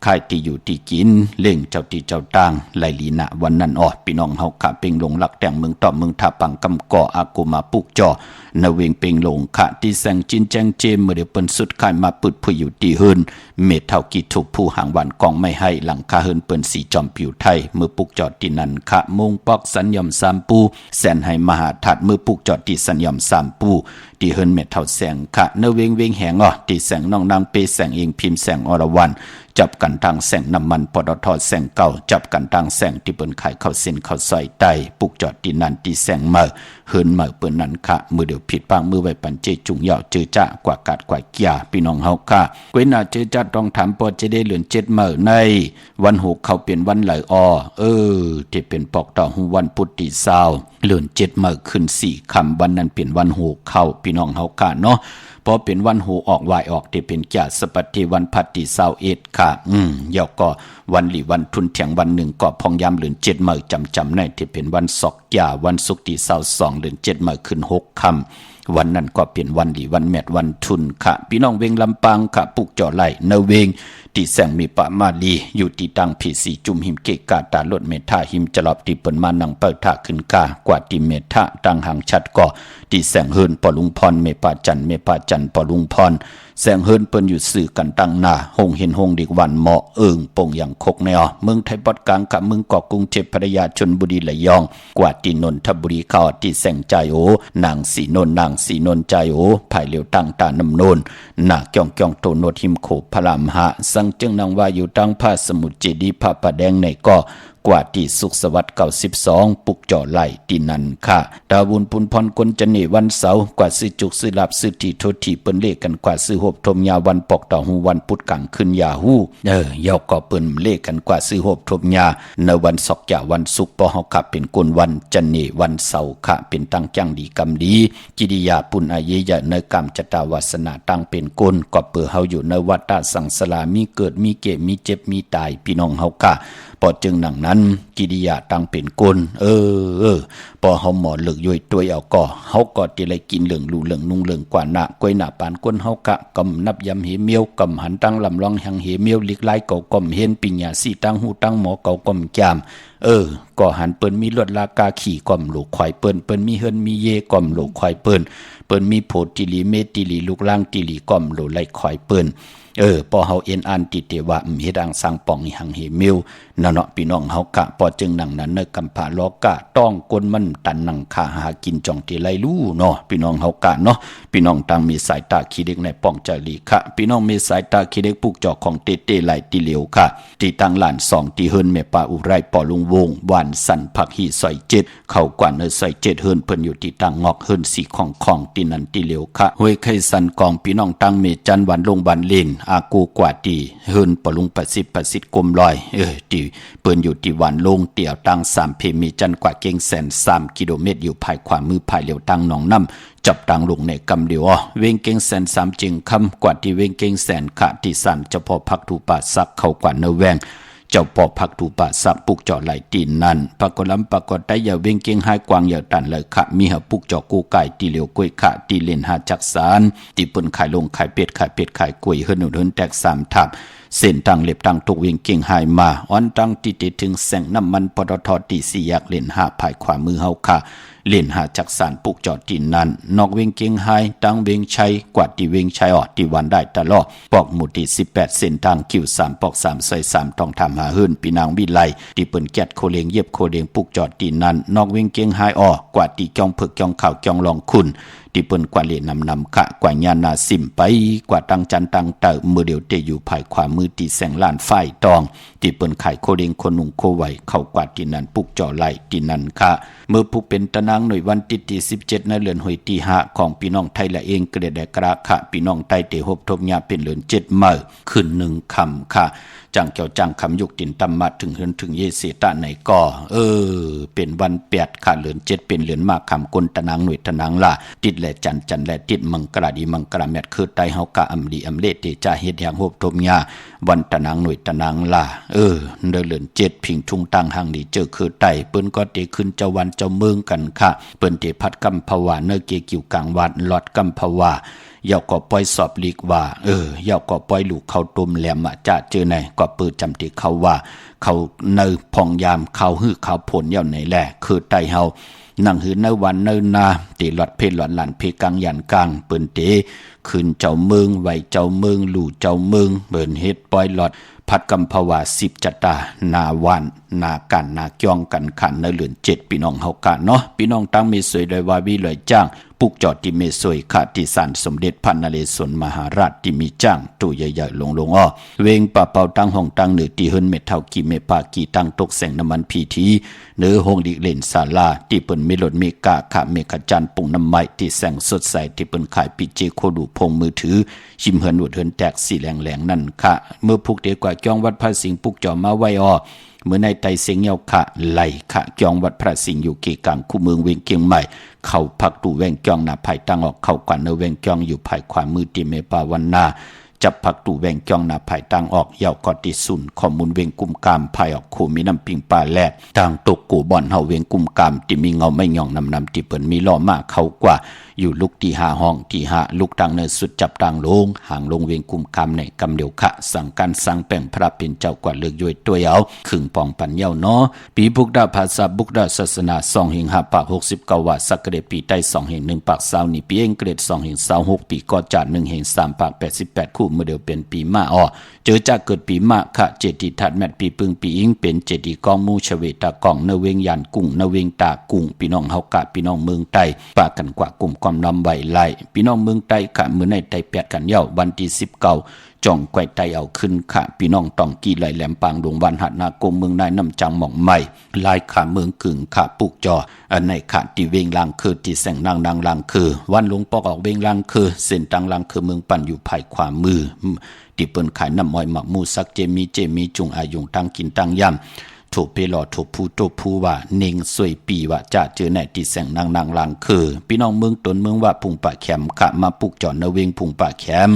ค่ายที่อยู่ที่กินเล่งเจ้าที่เจ้าต่างไหลลีนะวันนั้นออพี่น้องเฮาค่ะเป่งลงหลักแต่งเมืองต่อเมืองท่าปังกำก่ออากูมาปุกจ่อนาเวงเป่งลงค่ะที่แสงจินแจงเจมเมื่อเดี๋ยวเปิ้นสุดค่ายมาปึดผู้อยู่ที่เฮินเมเท่ากี่ถูกผู้หางวันกองไม่ให้หลังคาเฮินเปิ้นสีจอมผิวไทยมือปุกจอดที่นั่นค่ะมงปอกสัญญอมสามปูแสนให้มหาทัดมือปุกจอดที่สัญญอมสามปูที่เฮินเมเท่าแสงค่ะเนเวงเวงแหงที่แสงน้องนางเปแสงเองพิมพ์แสงอรวรรณจับกันทางแสงน้ำมันปตทแสงเก่าจับกันทางแสงที่เปิ้นขายข้าวเส้นข้าวซอยไตปุกจอดที่นั่นที่แสงเมื่อเฮินเมื่อเปิ้นนั้นค่ะมือเดียวผิดปางมือไว้ปันเจจุงเหยาเจอจ้ากว่ากาดกว่าเกียพี่น้องเฮาค่ะเว้นหน้าเจอจ้าต้องถามปอจะได้เหลือน7มื้อในวันหกเขาเปลี่ยนวันไหลที่เป็นปอกต่อหูวันพุธที่20เหลือน7มื้อขึ้น4ค่ำวันนั้นเปลี่ยนวันหกเข้าพี่น้องเฮาค่ะเนาะพอเป็นวันหูออกวายออกที่เป็นแก่สปัตติวันพัดที่21ค่ะยาวก็วันหลีวันทุนเถียงวันหนึ่งก็พองยามเหลือน7มื้อจำในที่เป็นวันศอกยาวันศุกร์ที่22เหลือน7มื้อขึ้น6ค่ำวันนั้นก็เปลี่ยนวันหลีวันแมดวันทุนค่ะพี่น้องเวงลำปางค่ะปุกจ่อไหลเนเวงที่แสงมีปะมาลีอยู่ที่ตังผีสีจุ่มหิมเกกาตาลดเมทาหิมจลอบที่เปิ้นมานังเปิดท่าขึ้นกากว่าที่เมทาตังหางชัดก็ที่แสงเฮินปอลุงพรเมปาจันปอลุงพรแสงเฮินเปิ้นอยู่สื่อกันตั้งหน้าหงเห็นหงดิกวันเหมาะปงอย่างคกแนวเมืองไทยปอดกลางกับเมืองเกาะกรุงเทพพัทยาชลบุรีระยองกว่าที่นนทบุรีเขาที่แสงใจโอนางสีนนใจโอภายเหลียวตั้งตาน้ำนนหน้าเกี่ยงโตโนดหิมโขพระรามหะสังจึงนางว่าอยู่ตั้งผ้าสมุทรเจดีย์พระประแดงในก็กว่าที่สุขสวัสดิ์92ปุกจ่อไหลที่นั่นค่ะดาวุนปุนพรกลจันนี่วันเสาร์กว่าซื้อจุกซื้อลับซื้อที่โททีเปิ้นเลขกันกว่าซื้อหบทมยาวันปอกต่อหูวันพุธกลางคืนยาฮู้ยาวก็เปิ้นเลขกันกว่าซื้อหบทมยาในวันศอกยาวันศุกร์ปอเฮาค่ะเป็นกลวันจันนี่วันเสาร์ค่ะเป็นตั้งจังดีกรรมดีกิริยาปุณอาเยยะในกรรมจตาวาสนาตั้งเป็นกลก็เปือเฮาอยู่ในวัฏฏะสังสารมีเกิดมีเก็บมีเจ็บมีตายพี่น้องเฮาค่ะพอจึงหนังนั้นกิริยาตั้งเป็นกลพอเฮาหมอเลิกย่อยตัวเอาก็เฮาก็จะเลยกินเหลืองลูเหลืองนุ่งเหลืองกว่าหน้ากวยหน้าปานก้นเฮากะกำนับยำเหเมียวกำหันตั้งลำลองหังเหเมียวลิกไล่เก่ากำเห็นปิญญาสีตั้งหูตั้งหมอเก่ากำจามก็หันเปิ้นมีลวดลากาขี่กำลูกควายเปิ้นมีเฮิรนมีเยกำลูกควายเปิ้นมีโพติลีเมติลีลูกล่างติลีกำลูไล่ควายเปิ้นพอเฮาเอ็นอันติเตว่าเฮ็ดอังสังป่องหังเหเมียวนั่นเนาะพี่น้องเฮากะพอจึงหนังนั้นในกำผาลอกะต้องกนมันตันนังคาหากินจ่องที่ไลลู่เนาะพี่น้องเฮากะเนาะพี่น้องต่างมีสายตาขี้เด็กในป้องใจลีค่ะพี่น้องมีสายตาขี้เด็กปุกจอกของเตไหลติเหลียวค่ะที่ตั้งหลาน2ที่เฮิรนแม่ป่าอุไรปอลุงวงหวานสันผักหีซอย7เข้ากว่าเนซอย7เฮิรนเพิ่นอยู่ที่ตั้งงอกเฮิรนสีของที่นั่นติเหลียวค่ะห้วยไข่สันกองพี่น้องตั้งเมจันหวานลงบานเลนอากูกว่าตีเฮิรนปอลุงประสิทธิ์กลมลอยที่เปิ้นอยู่ที่หวานลงเตี่ยวตั้ง3เพมีจันกว่าเก่งแสน3กิโลเมตรอยู่ภายขวามือภายเหลียวตั้งหนองน้ำจับตังลงในกำเดียวเวงเก่งแสน3จึงคำกว่าที่เวงเก่งแสนขะที่สันเฉพาะพักถูป่าซักเข้ากว่าเนแวงเจ้าปอพักถูป่าซักปุกจ่อไหลตีนนั่นปากลำปากได้อย่าเวงเก่งหายกวางอย่าตันเลยค่ะมีหาปุกจ่อกูไก่ตีเหลียวกล้วยขะตีเล่นหาจักสารตีเปิ้นขายลงขายเป็ดขายกล้วยเฮิรนแตก3ทับเส้นทางเล็บทางตุกเวียงเก่งหายมาอ่อนตั้งติดถึงแสงน้ำมันปตทตี4อยากเล่นหาภายขวามือเฮาค่ะเล่นหาจักสารปุกจอดที่นั่นนอกเวียงเก่งหายตั้งเวียงชัยกว่าที่เวียงชัยที่วันได้ตลอดปอกหมู่ที่18เส้นทางคิว3ปอก3ซอย3ต้องทำหาเฮิรนปีนางวิไลที่เปิ้นแกดโคเลียงเย็บโคเลียงปุกจอดที่นั่นนอกเวียงเก่งหายกว่าที่จ้องเผือกจ้องข่าวจ้องลองคุณที่เปิ้นกว่าเลนำค่ะกว่าญาณาสิมไปกว่าตั้งจันตั้งเตอมือเดียวเตอยู่ภายขวามือที่แสงล้านไฟตองที่เปิ้นขายโคเลียงคนนุ่งโคไว้เข้ากว่าที่นั่นปุกจ่อไหลที่นั่นค่ะเมื่อผู้เป็นตะนางหน่วยวันที่17ในเดือนหอยที่5ของพี่น้องไทยละเองก็ได้กระค่ะพี่น้องไทยเตหบทบญาเป็นเดือน7มื้อขึ้น1ค่ำค่ะจังเกี่ยวจังคำยุกตินตำมาถึงเฮือนถึงเยเสตะในก่อเป็นวัน8ค่ะเดือน7เป็นเดือนมากคำกลตะนางหน่วยตะนางล่ะติด และจันและติดมังกราดีมังกราแมดคือไตเฮากะอำดีอำเลติจ่าเฮ็ดอย่างโหบทมยาวันตะนางหน่วยตะนางล่าเเดิน7พิงทุงตังทางนี้เจอคือไตเปิ้นก็ติขึ้นเจ้าวันเจ้าเมืองกันค่ะเปิ้นติพัดกำภาวะเนเกกิวกลางวันลอดกำภาวะยาวก็ปล่อยสอบลีกว่ายาวก็ปล่อยลูกเขาตุ่มแหลมจะเจอไหนก็ปืนจำติเขาว่าเขาเนยพองยามเขาหื้อเขาผลยาวไหนแหละคือไตเฮานั่งหื้อในวันเนนาตีหลอดเพลหลอดหลานเพกังยันกลางเปิ้นเตขึ้นเจ้าเมืองไว้เจ้าเมืองลู่เจ้าเมืองเปิ้นเฮ็ดปล่อยหลอดพัดกำภาวะ10จัตตานาวันนากันนาจ้องกันขันในเหลือน7พี่น้องเฮากะเนาะพี่น้องตั้งมีสวยโดยวาวีเลยจ้างปุกจอดที่เมสวยขาที่ศาลสมเด็จพระนเรศวรมหาราชที่มีจ้างตู้ใหญ่ๆลงอ้อเวงป่าเป่าตั้งห้องตั้งเหนือที่เฮิรนเม็ดเท่ากี่เมปากี่ตั้งตกแสงน้ำมันพีทีเนื้อห้องดิเล่นศาลาที่เปิ้นมีรถมีกะขะเมฆจันทร์ปุ่งน้ำไม้ที่แสงสดใสที่เปิ้นขายปิเจโคดูพงมือถือชิมเฮิรนวดเฮิรนแตกสีแหลงๆนั่นค่ะเมื่อพุกเดียวกว่าจ้องวัดพระสิงห์ปุกจอมาไว้อ้อเมื่อในไตเสียงเยาขะไหลขะจองวัดพระสิงห์อยู่เกกลางคู่เมืองเวียงเกียงใหม่เข้าพักตูแวงจองหน้าภายตั้งออกเข้ากว่าเนแวงจองอยู่ภายขวามือติเมปาวันนาจับพักตูแวงจองหน้าภายตั้งออกเยากอติสุนข้อมูลเวงกุมกามภายออกคู่มีน้ำปิงปลาแลดทางตกกูบ่อนเฮาเวงกุมกามที่มีเงาไม่ย่องนำที่เปิ้นมีล้อมากเข้ากว่าอยู่ลุกที่5ห้องที่5ลุกตังเนินสุดจับตังลงห่างลงเวงกุมกามในกำเดียวขะสั่งการสั่งแป้งพระเป็นเจ้ากว่าเลือกย่อยตัวเอาขึงปองปันเย้าเนาะปีบุกดาภาษาบุกดาศาสนา2 หิง5 ปาก69ว่าสักเดปีใต้2 หิง1 ปาก20นี่ปีเองเกรด2 หิง26ปีก็จาด1 หิง3 ปาก88คู่เมื่อเดียวเป็นปีมาอ้อเจอจากเกิดปีมะขะเจดีทัดแมทปีปึงปีอิงเป็นเจดีกองมูชเวตากองเนเวงยันกุ้งเนเวงตากุ้งพี่น้องเฮากะพี่น้องเมืองใต้ปากันกว่ากลุ่มความนำไว้ไล่พี่น้องเมืองใต้ขะมื้อในไต้8กันเย้าวันที่19จ่องไกวไตเอาขึ้นขะพี่น้องตองกี้ไหลแหลมปางดวงวันหัดนากรมเมืองนายน้ำจังหม่องใหม่ลายขะเมืองกึ่งขะปุกจออันในขะที่เวงลางคือที่แสงนางลางคือวันหลวงปอกออกเวงลางคือเส้นตังลางคือเมืองปั่นอยู่ภายขวามือที่เปิ้นขายน้ำอ้อยหมักมูสักเจมีจุงอายุงตั้งกินตั้งย่ำถูกเพลอถูกผู้ว่าเน่งสวยปีว่าจะเจอในที่แสงนางลางคือพี่น้องเมืองตนเมืองว่าพุงปะแคมขะมาปุกจอเนเวงพุงปะแคม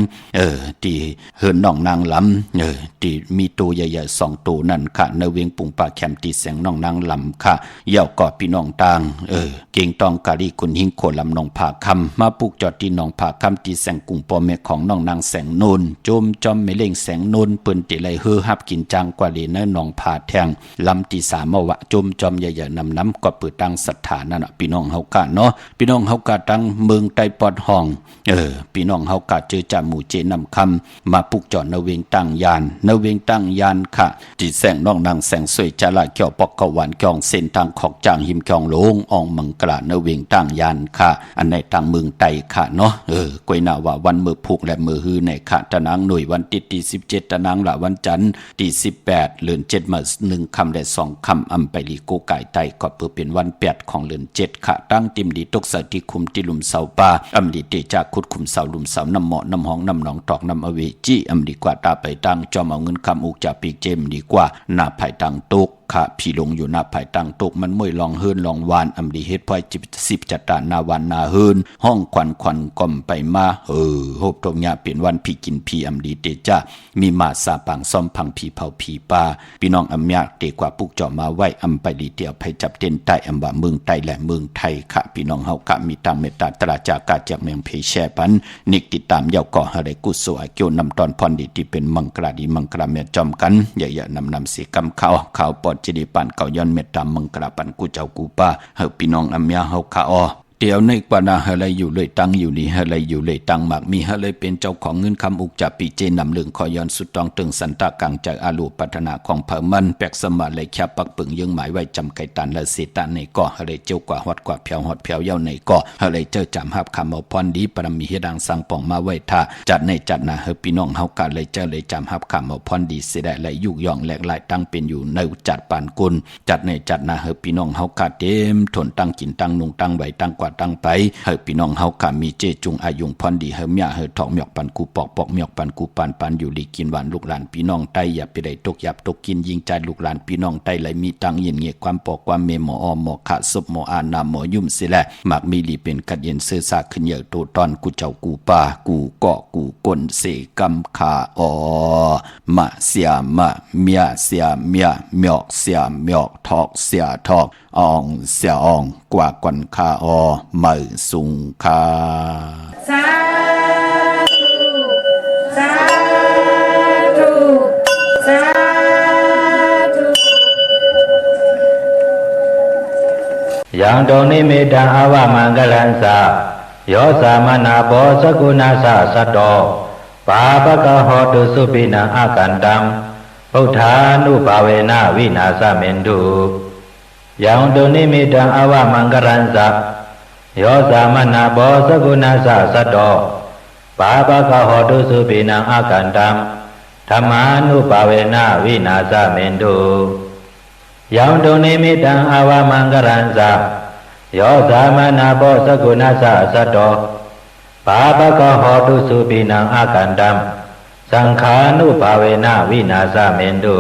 ที่เฮิรนน้องนางลำที่มีตัวใหญ่ๆ2ตัวนั่นค่ะเนเวงพุงปะแคมที่แสงน้องนางลำค่ะเย่ากอดพี่น้องต่างเก่งตองกะลีคุณหิงโคลำน้องผาคำมาปุกจอดที่น้องผาคำที่แสงกุ้งปอแม่ของน้องนางแสงโนนจมจอมไม่เล่งแสงโนนเปิ้นติไหลเฮือฮับกินจังกว่าเลนน้องผาแทงลำที่3เอาวะจมจอมใหญ่ๆน้ำก็เปิดตั้งศรัทธานั่นน่ะพี่น้องเฮากะเนาะพี่น้องเฮากะตั้งเมืองใต้ปอดห้องพี่น้องเฮากะเจอจาหมู่เจนำคำมาปุกจอดเนเวงตั้งยานเนเวงตั้งยานค่ะที่แสงน้องนางแสงสวยจาละเกี่ยวปอกกะหวานกองเส้นทางขอกจางหิมกองโลงอองมังกราเนเวงตั้งยานค่ะอันในทางเมืองใต้ค่ะเนาะกวยนาว่าวันมือผูกและมือฮือในค่ะตะนางหน่วยวันที่17ตะนางละวันจันทร์ที่18เดือน7มา1 คำและ2 คำอำไปลีโกไก่ไตก็เพื่อเป็นวัน8ของเดือน7ค่ะตั้งติมดีตกใส่ที่คุมที่ลุมเสาป่าอำดีเตจากขุดคุมเสาลุมเสาน้ำเหมาะน้ำห้องน้ำหนองตอกน้ำอเวจีอำดีกว่าตาไปตั้งจอมเอาเงินคำอุกจากปีเจมดีกว่าหน้าภายตั้งตกค่ะพี่ลงอยู่หน้าภายตั้งตกมันมวยลองเฮินลองวานอำดีเฮ็ดพอย10จัดตานาวันนาเฮินห้องควันก่อมไปมาโหบตรงยาเป็นวันพี่กินพี่อำดีเตจ้ามีมาสาปังซ่อมพังพี่เผาพี่ปลาพี่น้องอำยากเตกว่าปุกจอมาไว้อำไปดีเตียวไปจับเต้นใต้อำว่าเมืองใต้และเมืองไทยค่ะพี่น้องเฮากะมีตามเมตตาตราจากาจากเมืองเพแชปันนิกติดตามยาวก่อหะไรกุศลเกี่ยวนำตอนพรดีที่เป็นมังกราดีมังกราเมจอมกันอย่านำสีกำข่าวปอดจิริปันเก่าย้อนเมตตามังกราปันกูเจ้ากูป้าเฮาพี่น้องอำยาเฮาคาเดี๋ยวในกว่านาอะไรอยู่เลยตั้งอยู่นี่อะไรอยู่เลยตั้งมากมีอะไรเป็นเจ้าของเงินคำอุกจับปีเจนำเรื่องคอยอนสุดตองตึงสันตากังจากอาลูพัฒนาของเผ่ามันแปกสมาเลยแคบปักปึงยังหมายไว้จำไก่ตันและเสตาในก่ออะไรเจ้ากว่าฮอดกว่าเพียวฮอดเพียวเย้าในก่ออะไรเจ้าจำหับคำเอาพรดีปรมีเฮดังสังป่องมาไว้ท่าจัดในจัดนาเฮพี่น้องเฮากะเลยเจ้าเลยจำหับคำเอาพรดีเสได้และยุกย่องแหลกหลายตั้งเป็นอยู่ในจัดปานกุลจัดในจัดนาเฮพี่น้องเฮากะเต็มทนตั้งกินตั้งนุงตั้งไว้ตั้งกว่า ว่าตั้งไปเฮอพี่น้องเฮากะมีเจจุงอายุงพรดีเฮอเมียเฮอทองหมอกปันกูปอกปอกหมอกปันกูปันอยู่ดีกินหวานลูกหลานพี่น้องใต้อย่าไปได้ตกยับตกกินยิงใจลูกหลานพี่น้องใต้ไหลมีตังเย็นเงียความปอกความเมหมออหมอขะศพหมออานาหมอยุ่มสิแลมักมีลีเป็นกัดเย็นเสื้อซาขึ้นเยอะโตตอนกูเจ้ากูป่ากูเกาะกูกลเสกำขาอมะเสียมะเมียเสียเมียหมอกเสียหมอกทอกเสียทอกอองเสียอองกว่ากวนคามือสุงคาสาธุสาธุสาธุยังตรงนี้มีดังอาวามังกลันสาโยสามนาโบสกุณาสะสัตโตปาปะกะโหตุสุปินังอากันตังพุทธานุภาเวนะวินาสเมนตุยังตรงนี้มีดังอาวามังกลันสาโยสามนาโบสกุณาสะสัตโตปาปะกะโหตุสุปินังอากันตังธรรมานุภาเวนะวินาสเมนตุยังตรงนี้มีดังอาวามังกลันสาโยสามนาโบสกุณาสะสัตโตปาปะกะโหตุสุปินังอากันตังสังขานุภาเวนะวินาสเมนตุ